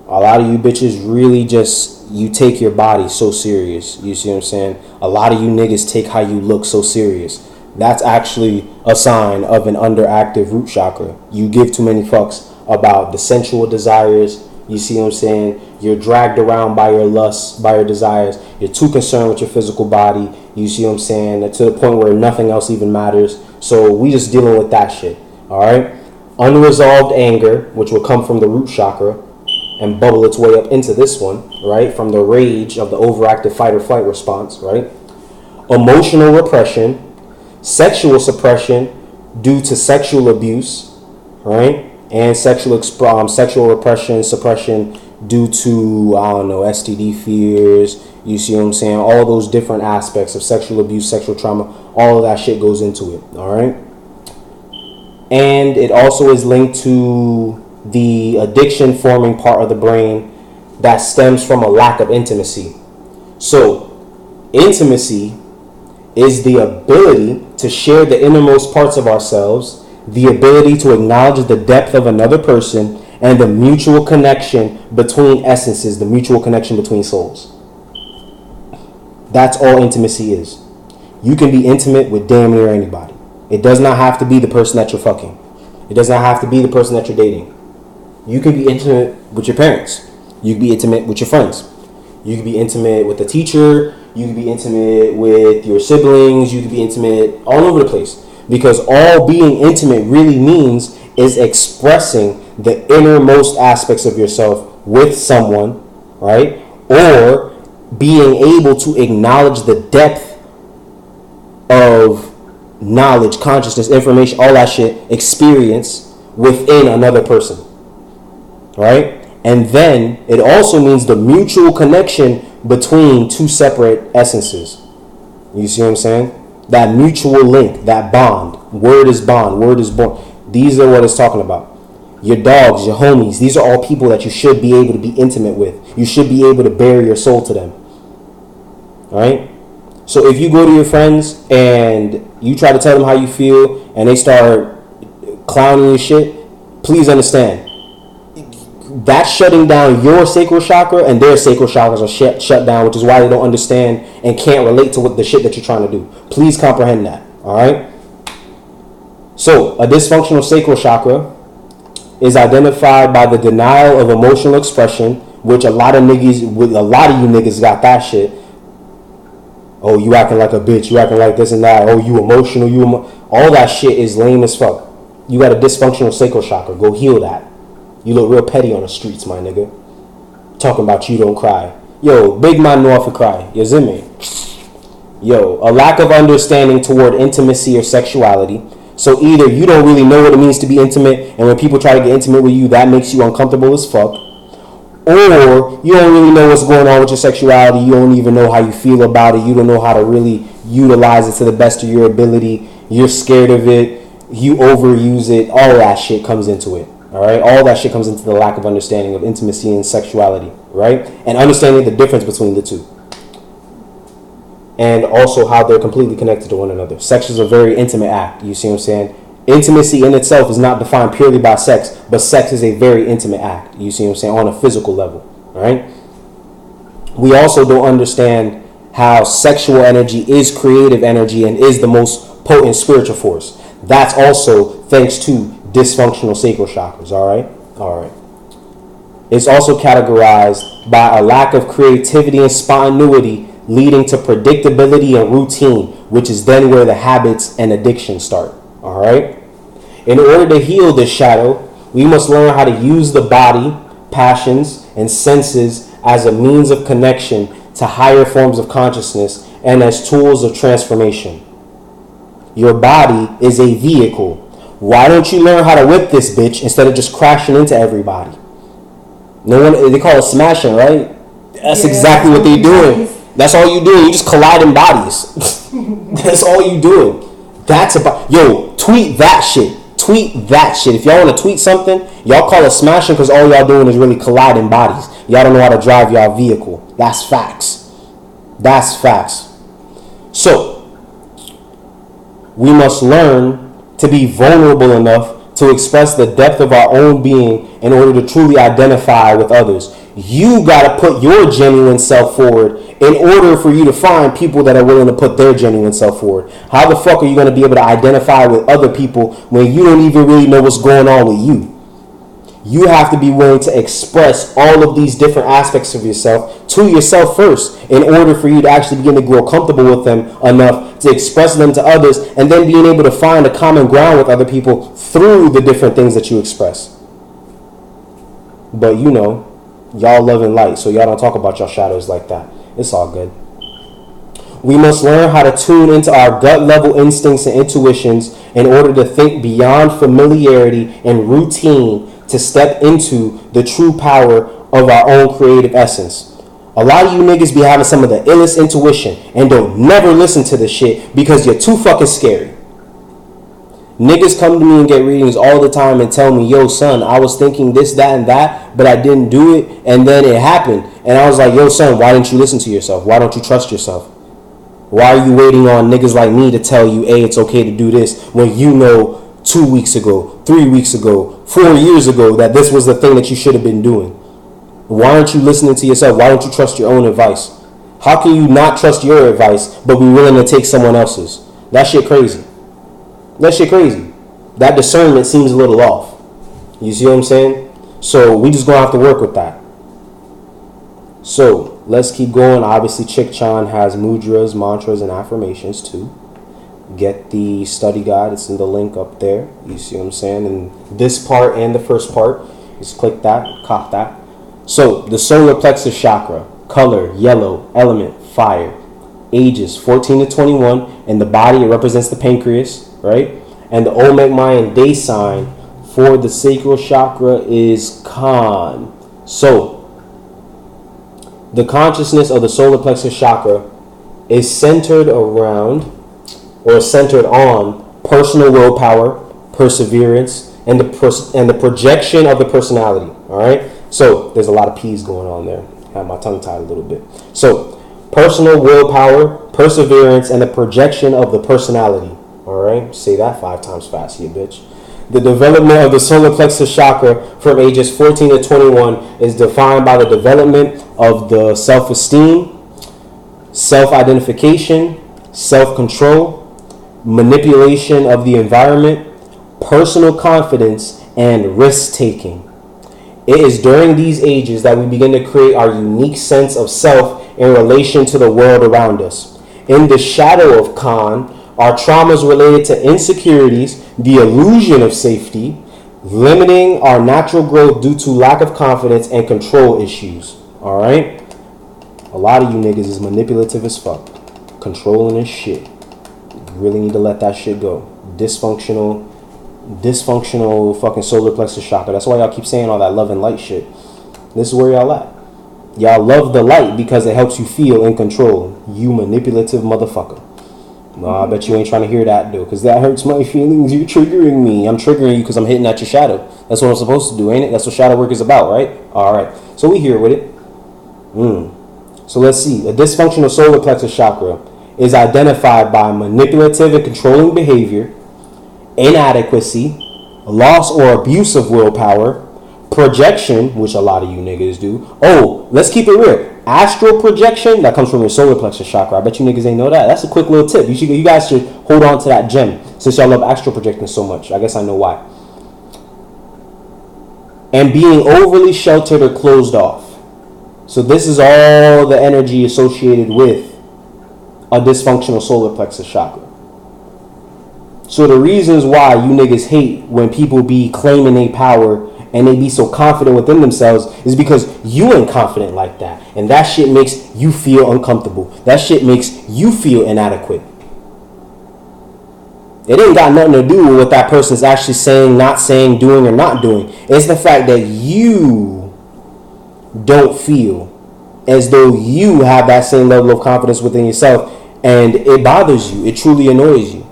A lot of you bitches really just, you take your body so serious. You see what I'm saying? A lot of you niggas take how you look so serious. That's actually a sign of an underactive root chakra. You give too many fucks about the sensual desires. You see what I'm saying? You're dragged around by your lusts, by your desires. You're too concerned with your physical body. You see what I'm saying? To the point where nothing else even matters. So we just dealing with that shit. All right? Unresolved anger, which will come from the root chakra and bubble its way up into this one, right? From the rage of the overactive fight or flight response, right? Emotional repression, sexual suppression due to sexual abuse, right? And sexual repression, suppression due to, STD fears. You see what I'm saying? All those different aspects of sexual abuse, sexual trauma, all of that shit goes into it, all right? And it also is linked to the addiction-forming part of the brain that stems from a lack of intimacy. So, intimacy is the ability to share the innermost parts of ourselves, the ability to acknowledge the depth of another person, and the mutual connection between essences, the mutual connection between souls. That's all intimacy is. You can be intimate with damn near anybody. It does not have to be the person that you're fucking. It does not have to be the person that you're dating. You can be intimate with your parents. You can be intimate with your friends. You can be intimate with the teacher. You can be intimate with your siblings. You can be intimate all over the place. Because all being intimate really means is expressing the innermost aspects of yourself with someone, right? Or being able to acknowledge the depth of knowledge, consciousness, information, all that shit, experience within another person, right? And then it also means the mutual connection between two separate essences. You see what I'm saying? That mutual link, that bond. Word is bond, word is born. These are what it's talking about. Your dogs, your homies, these are all people that you should be able to be intimate with. You should be able to bare your soul to them. All right? So if you go to your friends and you try to tell them how you feel and they start clowning your shit, please understand. That's shutting down your sacral chakra, and their sacral chakras are shut down, which is why they don't understand and can't relate to what the shit that you're trying to do. Please comprehend that. All right? So a dysfunctional sacral chakra is identified by the denial of emotional expression, which a lot of you niggas got that shit. Oh, you acting like a bitch. You acting like this and that. Oh, you emotional. All that shit is lame as fuck. You got a dysfunctional sacral chakra. Go heal that. You look real petty on the streets, my nigga. Talking about you don't cry. Yo, big man know if you cry. You see me? Yo, a lack of understanding toward intimacy or sexuality. So either you don't really know what it means to be intimate, and when people try to get intimate with you, that makes you uncomfortable as fuck. Or you don't really know what's going on with your sexuality. You don't even know how you feel about it. You don't know how to really utilize it to the best of your ability. You're scared of it. you overuse it, all that shit comes into it. All right, all that shit comes into the lack of understanding of intimacy and sexuality, right? And understanding the difference between the two. And also how they're completely connected to one another. Sex is a very intimate act, you see what I'm saying? Intimacy in itself is not defined purely by sex, but sex is a very intimate act, you see what I'm saying, on a physical level, all right? We also don't understand how sexual energy is creative energy and is the most potent spiritual force. That's also thanks to dysfunctional sacral chakras, all right? All right. It's also categorized by a lack of creativity and spontaneity, leading to predictability and routine, which is then where the habits and addictions start, all right? In order to heal this shadow, we must learn how to use the body, passions, and senses as a means of connection to higher forms of consciousness and as tools of transformation. Your body is a vehicle. Why don't you learn how to whip this bitch instead of just crashing into everybody? No one, they call it smashing, right? That's exactly what they're doing. That's all you doing. You just colliding bodies. That's all you doing. That's about, yo, tweet that shit. Tweet that shit. If y'all want to tweet something, y'all call it smashing because all y'all doing is really colliding bodies. Y'all don't know how to drive y'all vehicle. That's facts. That's facts. So, we must learn to be vulnerable enough to express the depth of our own being in order to truly identify with others. You got to put your genuine self forward in order for you to find people that are willing to put their genuine self forward. How the fuck are you going to be able to identify with other people when you don't even really know what's going on with you? You have to be willing to express all of these different aspects of yourself to yourself first in order for you to actually begin to grow comfortable with them enough to express them to others, and then being able to find a common ground with other people through the different things that you express. But you know, y'all love and light, so y'all don't talk about y'all shadows like that. It's all good. We must learn how to tune into our gut level instincts and intuitions in order to think beyond familiarity and routine to step into the true power of our own creative essence. A lot of you niggas be having some of the illest intuition and don't never listen to the shit because you're too fucking scary. Niggas come to me and get readings all the time and tell me, yo son, I was thinking this, that, and that, but I didn't do it, and then it happened. And I was like, yo son, why didn't you listen to yourself? Why don't you trust yourself? Why are you waiting on niggas like me to tell you, hey, it's okay to do this, when you know 2 weeks ago, 3 weeks ago, 4 years ago that this was the thing that you should have been doing? Why aren't you listening to yourself? Why don't you trust your own advice? How can you not trust your advice but be willing to take someone else's? That shit crazy. That shit crazy. That discernment seems a little off. You see what I'm saying? So we just gonna have to work with that. So let's keep going. Obviously, Chick Chan has mudras, mantras, and affirmations too. Get the study guide. It's in the link up there. You see what I'm saying? And this part and the first part, just click that, cop that. So the solar plexus chakra, color yellow, element fire, ages 14 to 21. In the body, it represents the pancreas, right? And the Olmec Mayan day sign for the sacral chakra is Khan. So the consciousness of the solar plexus chakra is centered around or centered on personal willpower, perseverance, and the projection of the personality. All right. So there's a lot of P's going on there. I have my tongue tied a little bit. So personal willpower, perseverance, and the projection of the personality. All right. Say that 5 times fast, you bitch. The development of the solar plexus chakra from ages 14 to 21 is defined by the development of the self-esteem, self-identification, self-control, manipulation of the environment, personal confidence, and risk-taking. It is during these ages that we begin to create our unique sense of self in relation to the world around us. In the shadow of Khan are traumas related to insecurities, the illusion of safety, limiting our natural growth due to lack of confidence and control issues. All right? A lot of you niggas is manipulative as fuck. Controlling this shit. You really need to let that shit go. Dysfunctional fucking solar plexus chakra. That's why y'all keep saying all that love and light shit. This is where y'all at. Y'all love the light because it helps you feel in control. You manipulative motherfucker. No, I bet you ain't trying to hear that though, because that hurts my feelings. You're triggering me. I'm triggering you because I'm hitting at your shadow. That's what I'm supposed to do, ain't it? That's what shadow work is about, right? All right. So we here with it. So let's see. A dysfunctional solar plexus chakra is identified by manipulative and controlling behavior, inadequacy, loss or abuse of willpower, projection, which a lot of you niggas do. Oh, let's keep it real. Astral projection, that comes from your solar plexus chakra. I bet you niggas ain't know that. That's a quick little tip. You guys should hold on to that gem since y'all love astral projecting so much. I guess I know why. And being overly sheltered or closed off. So this is all the energy associated with a dysfunctional solar plexus chakra. So the reasons why you niggas hate when people be claiming their power and they be so confident within themselves is because you ain't confident like that. And that shit makes you feel uncomfortable. That shit makes you feel inadequate. It ain't got nothing to do with what that person's actually saying, not saying, doing, or not doing. It's the fact that you don't feel as though you have that same level of confidence within yourself, and it bothers you. It truly annoys you.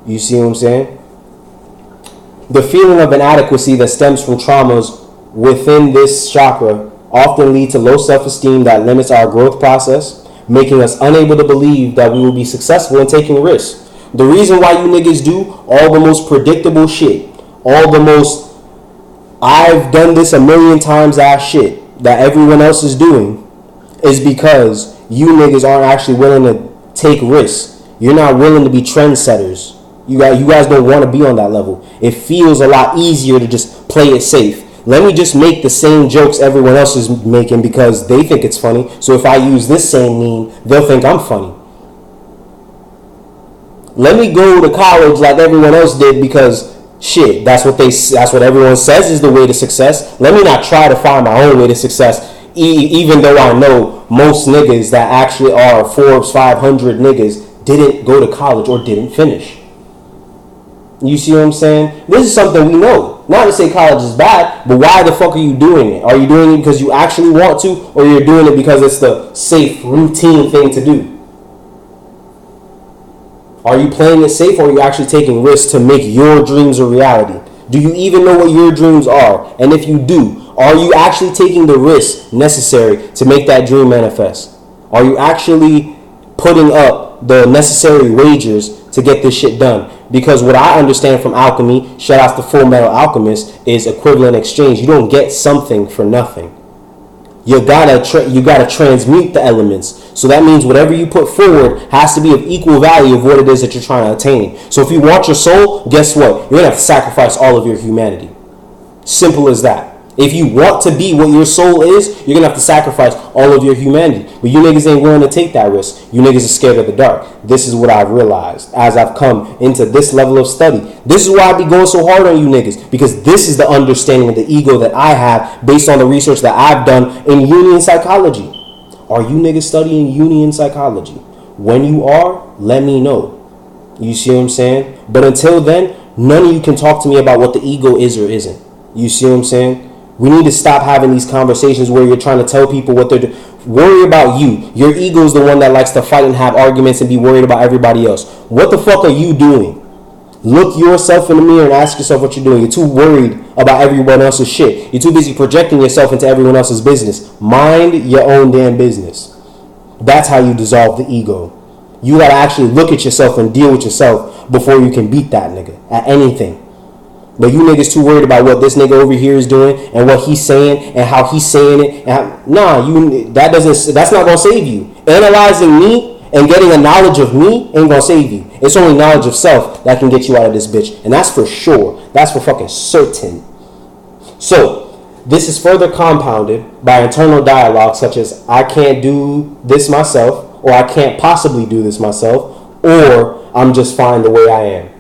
You see what I'm saying? The feeling of inadequacy that stems from traumas within this chakra often lead to low self-esteem that limits our growth process, making us unable to believe that we will be successful in taking risks. The reason why you niggas do all the most predictable shit, all the most I've done this a million times ass shit that everyone else is doing, is because you niggas aren't actually willing to take risks. You're not willing to be trendsetters. You guys don't want to be on that level. It feels a lot easier to just play it safe. Let me just make the same jokes everyone else is making because they think it's funny. So if I use this same meme, they'll think I'm funny. Let me go to college like everyone else did because shit, that's what everyone says is the way to success. Let me not try to find my own way to success, even though I know most niggas that actually are Forbes 500 niggas didn't go to college or didn't finish. You see what I'm saying? This is something we know. Not to say college is bad, but why the fuck are you doing it? Are you doing it because you actually want to, or you're doing it because it's the safe, routine thing to do? Are you playing it safe, or are you actually taking risks to make your dreams a reality? Do you even know what your dreams are? And if you do, are you actually taking the risks necessary to make that dream manifest? Are you actually putting up the necessary wagers to get this shit done? Because what I understand from alchemy, shout out to Full Metal Alchemist, is equivalent exchange. You don't get something for nothing. You gotta transmute the elements. So that means whatever you put forward has to be of equal value of what it is that you're trying to attain. So if you want your soul, guess what? You're gonna have to sacrifice all of your humanity. Simple as that. If you want to be what your soul is, you're gonna have to sacrifice all of your humanity. But you niggas ain't willing to take that risk. You niggas are scared of the dark. This is what I've realized as I've come into this level of study. This is why I be going so hard on you niggas, because this is the understanding of the ego that I have based on the research that I've done in Jungian psychology. Are you niggas studying Jungian psychology? When you are, let me know. You see what I'm saying? But until then, none of you can talk to me about what the ego is or isn't. You see what I'm saying? We need to stop having these conversations where you're trying to tell people what they're doing. Worry about you. Your ego is the one that likes to fight and have arguments and be worried about everybody else. What the fuck are you doing? Look yourself in the mirror and ask yourself what you're doing. You're too worried about everyone else's shit. You're too busy projecting yourself into everyone else's business. Mind your own damn business. That's how you dissolve the ego. You gotta actually look at yourself and deal with yourself before you can beat that nigga at anything. But you niggas too worried about what this nigga over here is doing and what he's saying and how he's saying it. That's not gonna save you. Analyzing me and getting a knowledge of me ain't gonna save you. It's only knowledge of self that can get you out of this bitch. And that's for sure. That's for fucking certain. So, this is further compounded by internal dialogue such as I can't do this myself, or I can't possibly do this myself, or I'm just fine the way I am.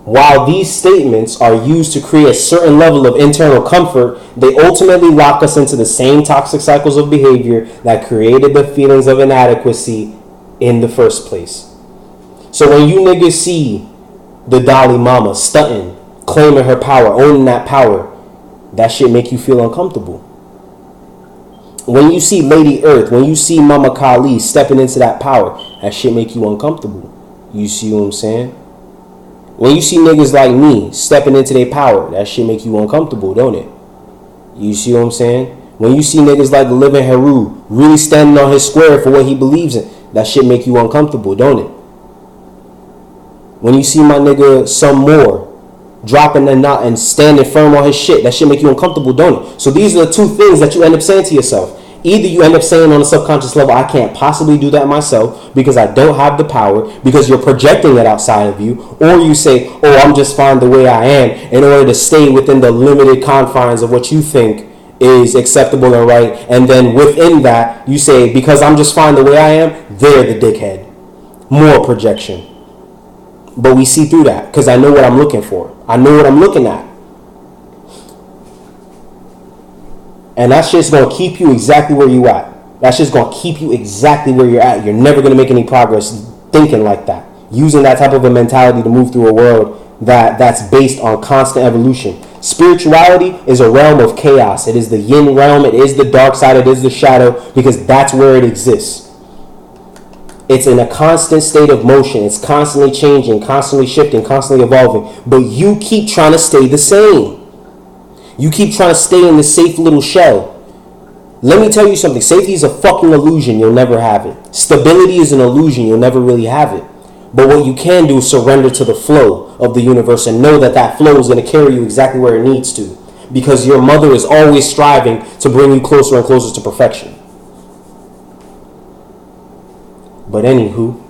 While these statements are used to create a certain level of internal comfort, they ultimately lock us into the same toxic cycles of behavior that created the feelings of inadequacy in the first place. So when you niggas see the Dalai Mama stunting, claiming her power, owning that power, that shit make you feel uncomfortable. When you see Lady Earth, when you see Mama Kali stepping into that power, that shit make you uncomfortable. You see what I'm saying? When you see niggas like me stepping into their power, that shit make you uncomfortable, don't it? You see what I'm saying? When you see niggas like the living Heru really standing on his square for what he believes in, that shit make you uncomfortable, don't it? When you see my nigga Some More dropping the knot and standing firm on his shit, that shit make you uncomfortable, don't it? So these are the two things that you end up saying to yourself. Either you end up saying on a subconscious level, I can't possibly do that myself because I don't have the power, because you're projecting it outside of you, or you say, oh, I'm just fine the way I am in order to stay within the limited confines of what you think is acceptable and right. And then within that, you say, because I'm just fine the way I am, they're the dickhead. More projection. But we see through that because I know what I'm looking for. I know what I'm looking at. And that shit's going to keep you exactly where you at. That shit's going to keep you exactly where you're at. You're never going to make any progress thinking like that. Using that type of a mentality to move through a world that's based on constant evolution. Spirituality is a realm of chaos. It is the yin realm. It is the dark side. It is the shadow, because that's where it exists. It's in a constant state of motion. It's constantly changing, constantly shifting, constantly evolving. But you keep trying to stay the same. You keep trying to stay in the safe little shell. Let me tell you something. Safety is a fucking illusion. You'll never have it. Stability is an illusion. You'll never really have it. But what you can do is surrender to the flow of the universe and know that that flow is going to carry you exactly where it needs to. Because your mother is always striving to bring you closer and closer to perfection. But anywho,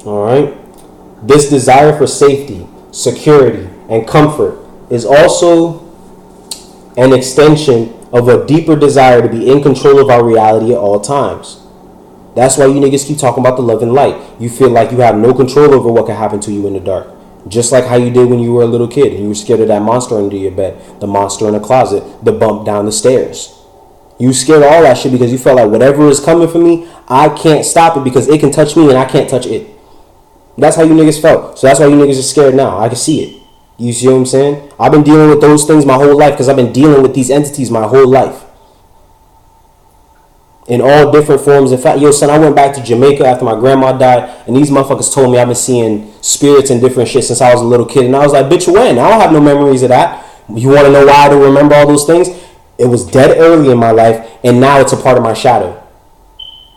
alright, this desire for safety, security, and comfort is also an extension of a deeper desire to be in control of our reality at all times. That's why you niggas keep talking about the love and light. You feel like you have no control over what can happen to you in the dark. Just like how you did when you were a little kid and you were scared of that monster under your bed, the monster in the closet, the bump down the stairs. You scared of all that shit because you felt like whatever is coming for me, I can't stop it because it can touch me and I can't touch it. That's how you niggas felt. So that's why you niggas are scared now. I can see it. You see what I'm saying? I've been dealing with those things my whole life because I've been dealing with these entities my whole life. In all different forms. In fact, yo, son, I went back to Jamaica after my grandma died, and these motherfuckers told me I've been seeing spirits and different shit since I was a little kid. And I was like, bitch, when? I don't have no memories of that. You want to know why I don't remember all those things? It was dead early in my life, and now it's a part of my shadow.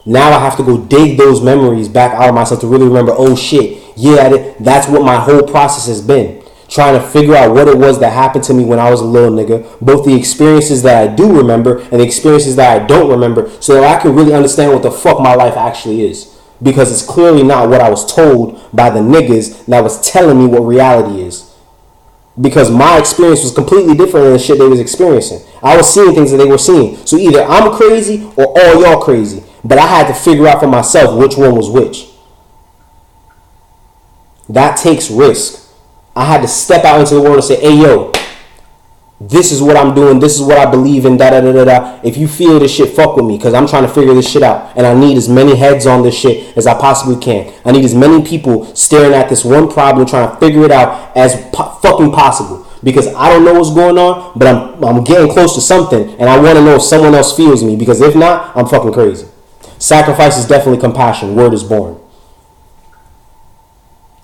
Now I have to go dig those memories back out of myself to really remember, oh shit, yeah, that's what my whole process has been. Trying to figure out what it was that happened to me when I was a little nigga. Both the experiences that I do remember and the experiences that I don't remember, so that I can really understand what the fuck my life actually is. Because it's clearly not what I was told by the niggas that was telling me what reality is. Because my experience was completely different than the shit they was experiencing. I was seeing things that they were seeing. So either I'm crazy or all y'all crazy. But I had to figure out for myself which one was which. That takes risk. I had to step out into the world and say, hey, yo, this is what I'm doing. This is what I believe in. Da da da da da. If you feel this shit, fuck with me, because I'm trying to figure this shit out. And I need as many heads on this shit as I possibly can. I need as many people staring at this one problem, trying to figure it out as fucking possible. Because I don't know what's going on, but I'm getting close to something. And I want to know if someone else feels me. Because if not, I'm fucking crazy. Sacrifice is definitely compassion. Word is born.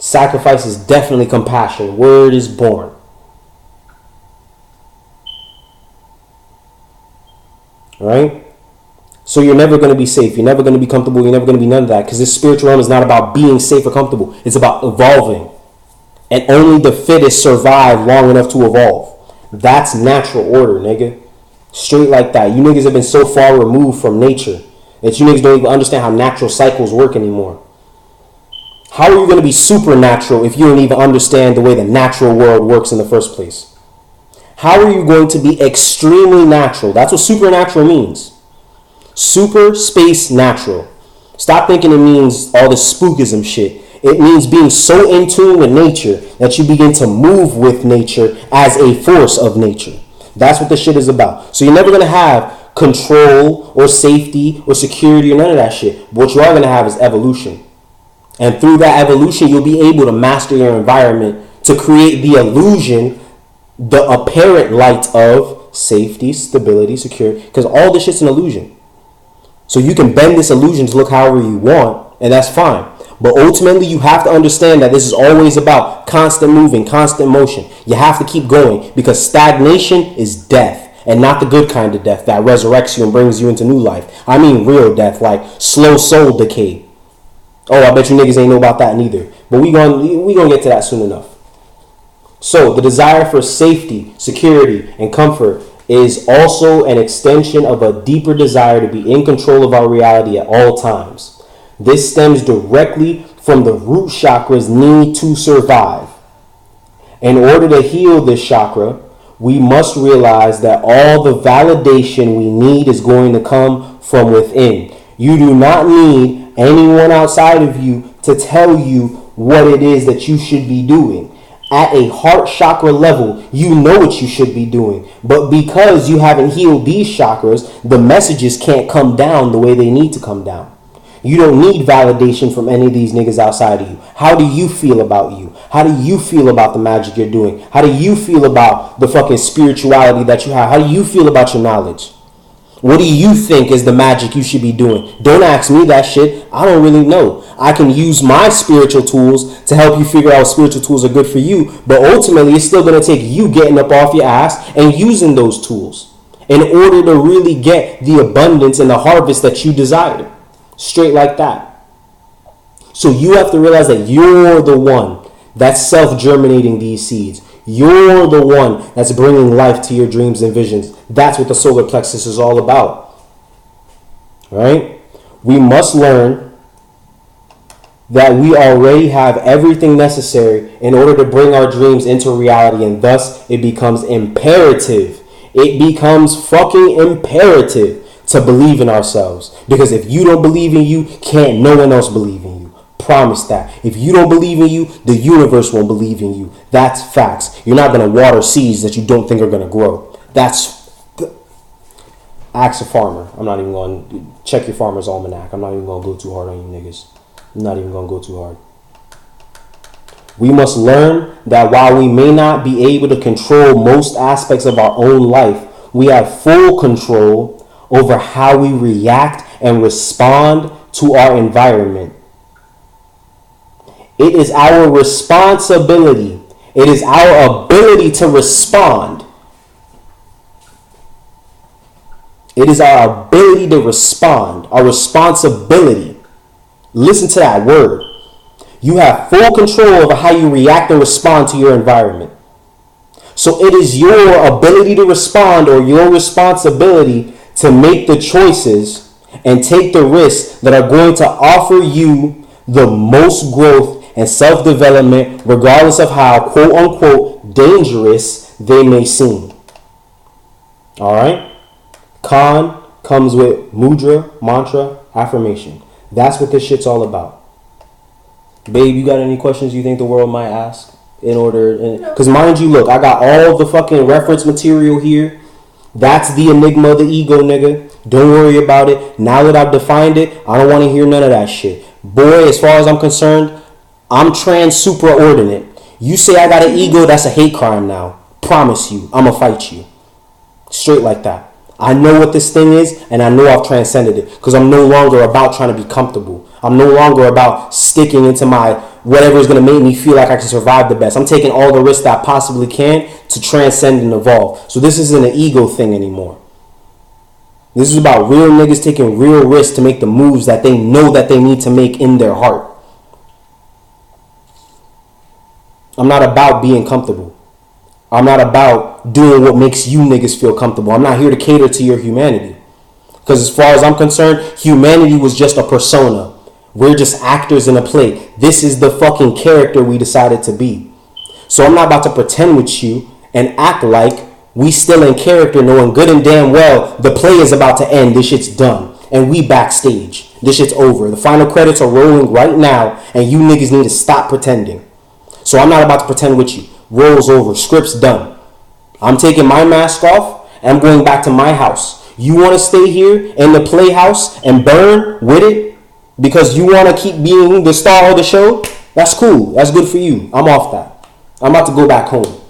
Sacrifice is definitely compassion. Word is born. Alright? So you're never going to be safe. You're never going to be comfortable. You're never going to be none of that. Because this spiritual realm is not about being safe or comfortable. It's about evolving. And only the fittest survive long enough to evolve. That's natural order, nigga. Straight like that. You niggas have been so far removed from nature that you niggas don't even understand how natural cycles work anymore. How are you going to be supernatural if you don't even understand the way the natural world works in the first place? How are you going to be extremely natural? That's what supernatural means. Super, space, natural. Stop thinking it means all this spookism shit. It means being so in tune with nature that you begin to move with nature as a force of nature. That's what this shit is about. So you're never going to have control or safety or security or none of that shit. What you are going to have is evolution. And through that evolution, you'll be able to master your environment to create the illusion, the apparent light of safety, stability, security. Because all this shit's an illusion. So you can bend this illusion to look however you want, and that's fine. But ultimately, you have to understand that this is always about constant moving, constant motion. You have to keep going because stagnation is death. And not the good kind of death that resurrects you and brings you into new life. I mean real death, like slow soul decay. Oh, I bet you niggas ain't know about that neither. But we gonna get to that soon enough. So the desire for safety, security, and comfort is also an extension of a deeper desire to be in control of our reality at all times. This stems directly from the root chakra's need to survive. In order to heal this chakra, we must realize that all the validation we need is going to come from within. You do not need anyone outside of you to tell you what it is that you should be doing. At a heart chakra level, you know what you should be doing. But because you haven't healed these chakras, the messages can't come down the way they need to come down. You don't need validation from any of these niggas outside of you. How do you feel about you? How do you feel about the magic you're doing? How do you feel about the fucking spirituality that you have? How do you feel about your knowledge? What do you think is the magic you should be doing? Don't ask me that shit. I don't really know. I can use my spiritual tools to help you figure out what spiritual tools are good for you. But ultimately, it's still going to take you getting up off your ass and using those tools in order to really get the abundance and the harvest that you desire. Straight like that. So you have to realize that you're the one that's self-germinating these seeds. You're the one that's bringing life to your dreams and visions. That's what the solar plexus is all about. Right? We must learn that we already have everything necessary in order to bring our dreams into reality, and thus it becomes imperative. It becomes fucking imperative to believe in ourselves. Because if you don't believe in you, can't no one else believe in you. Promise that. If you don't believe in you, the universe won't believe in you. That's facts. You're not going to water seeds that you don't think are going to grow. That's... Ask a farmer. I'm not even going to... Check your farmer's almanac. I'm not even going to go too hard on you niggas. I'm not even going to go too hard. We must learn that while we may not be able to control most aspects of our own life, we have full control over how we react and respond to our environment. It is our responsibility. It is our ability to respond. It is our ability to respond. Our responsibility. Listen to that word. You have full control over how you react and respond to your environment. So it is your ability to respond, or your responsibility to make the choices and take the risks that are going to offer you the most growth and self-development, regardless of how quote-unquote dangerous they may seem. Alright? Khan comes with mudra, mantra, affirmation. That's what this shit's all about. Babe, you got any questions you think the world might ask? Because mind you, look, I got all the fucking reference material here. That's the Enigma, the ego, nigga. Don't worry about it. Now that I've defined it, I don't want to hear none of that shit. Boy, as far as I'm concerned, I'm trans superordinate. You say I got an ego, that's a hate crime now. Promise you, I'ma fight you. Straight like that. I know what this thing is, and I know I've transcended it. Because I'm no longer about trying to be comfortable. I'm no longer about sticking into my whatever is going to make me feel like I can survive the best. I'm taking all the risks that I possibly can to transcend and evolve. So this isn't an ego thing anymore. This is about real niggas taking real risks to make the moves that they know that they need to make in their heart. I'm not about being comfortable. I'm not about doing what makes you niggas feel comfortable. I'm not here to cater to your humanity. Because as far as I'm concerned, humanity was just a persona. We're just actors in a play. This is the fucking character we decided to be. So I'm not about to pretend with you and act like we still in character, knowing good and damn well the play is about to end. This shit's done. And we backstage. This shit's over. The final credits are rolling right now, and you niggas need to stop pretending. So I'm not about to pretend with you. Rolls over. Script's done. I'm taking my mask off, and I'm going back to my house. You want to stay here in the playhouse and burn with it because you want to keep being the star of the show? That's cool. That's good for you. I'm off that. I'm about to go back home.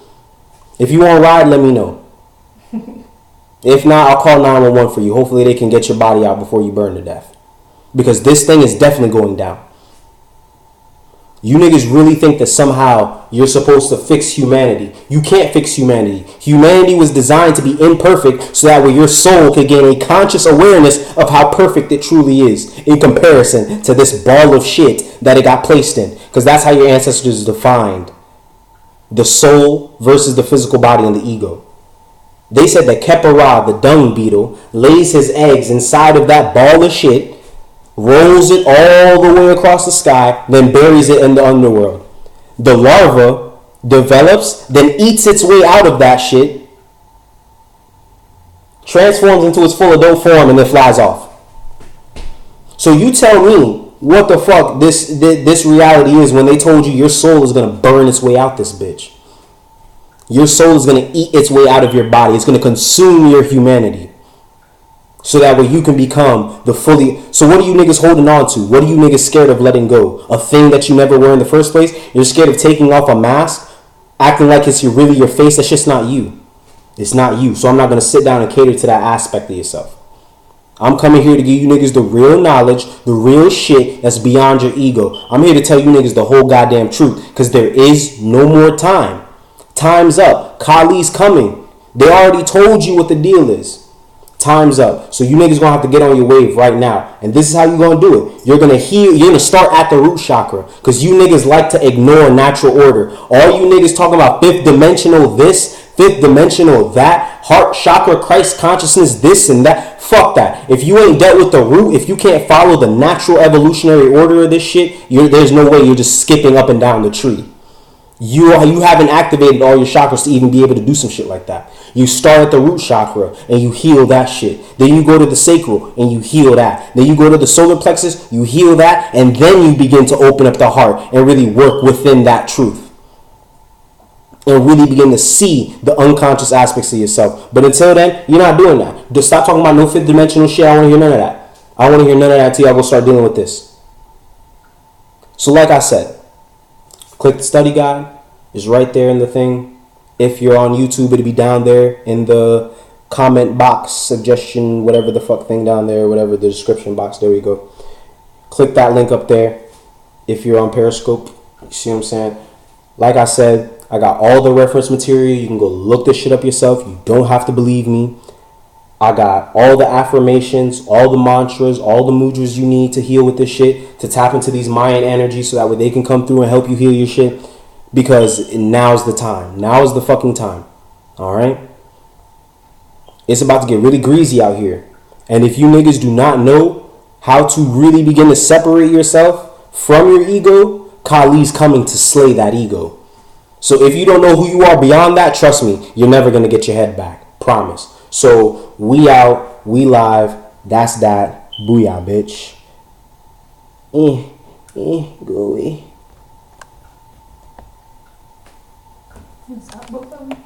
If you want to ride, let me know. If not, I'll call 911 for you. Hopefully they can get your body out before you burn to death. Because this thing is definitely going down. You niggas really think that somehow you're supposed to fix humanity. You can't fix humanity. Humanity was designed to be imperfect so that way your soul could gain a conscious awareness of how perfect it truly is in comparison to this ball of shit that it got placed in. Because that's how your ancestors defined the soul versus the physical body and the ego. They said that Kepara, the dung beetle, lays his eggs inside of that ball of shit, rolls it all the way across the sky, then buries it in the underworld. The larva develops, then eats its way out of that shit, transforms into its full adult form, and then flies off. So you tell me what the fuck this reality is when they told you your soul is going to burn its way out this bitch. Your soul is going to eat its way out of your body. It's going to consume your humanity. So that way you can become the fully... So what are you niggas holding on to? What are you niggas scared of letting go? A thing that you never were in the first place? You're scared of taking off a mask? Acting like it's really your face? That's just not you. It's not you. So I'm not going to sit down and cater to that aspect of yourself. I'm coming here to give you niggas the real knowledge, the real shit that's beyond your ego. I'm here to tell you niggas the whole goddamn truth. Because there is no more time. Time's up. Kali's coming. They already told you what the deal is. Time's up. So you niggas gonna have to get on your wave right now. And this is how you gonna do it. You're gonna heal. You're gonna start at the root chakra. Because you niggas like to ignore natural order. All you niggas talking about fifth dimensional this, fifth dimensional that, heart chakra, Christ consciousness, this and that. Fuck that. If you ain't dealt with the root, if you can't follow the natural evolutionary order of this shit, there's no way you're just skipping up and down the tree. You haven't activated all your chakras to even be able to do some shit like that. You start at the root chakra and you heal that shit. Then you go to the sacral and you heal that. Then you go to the solar plexus, you heal that, and then you begin to open up the heart and really work within that truth. And really begin to see the unconscious aspects of yourself. But until then, you're not doing that. Just stop talking about no fifth dimensional shit. I don't want to hear none of that. I don't want to hear none of that until y'all go start dealing with this. So like I said, click the study guide. It's right there in the thing. If you're on YouTube, it'll be down there in the comment box, suggestion, whatever the fuck thing down there, whatever the description box. There we go. Click that link up there. If you're on Periscope, you see what I'm saying? Like I said, I got all the reference material. You can go look this shit up yourself. You don't have to believe me. I got all the affirmations, all the mantras, all the mudras you need to heal with this shit, to tap into these Mayan energies so that way they can come through and help you heal your shit. Because now's the time. Now is the fucking time. Alright? It's about to get really greasy out here. And if you niggas do not know how to really begin to separate yourself from your ego, Kali's coming to slay that ego. So if you don't know who you are beyond that, trust me, you're never going to get your head back. Promise. So we out, we live, that's that. Booyah, bitch. Go away. Is that both of them?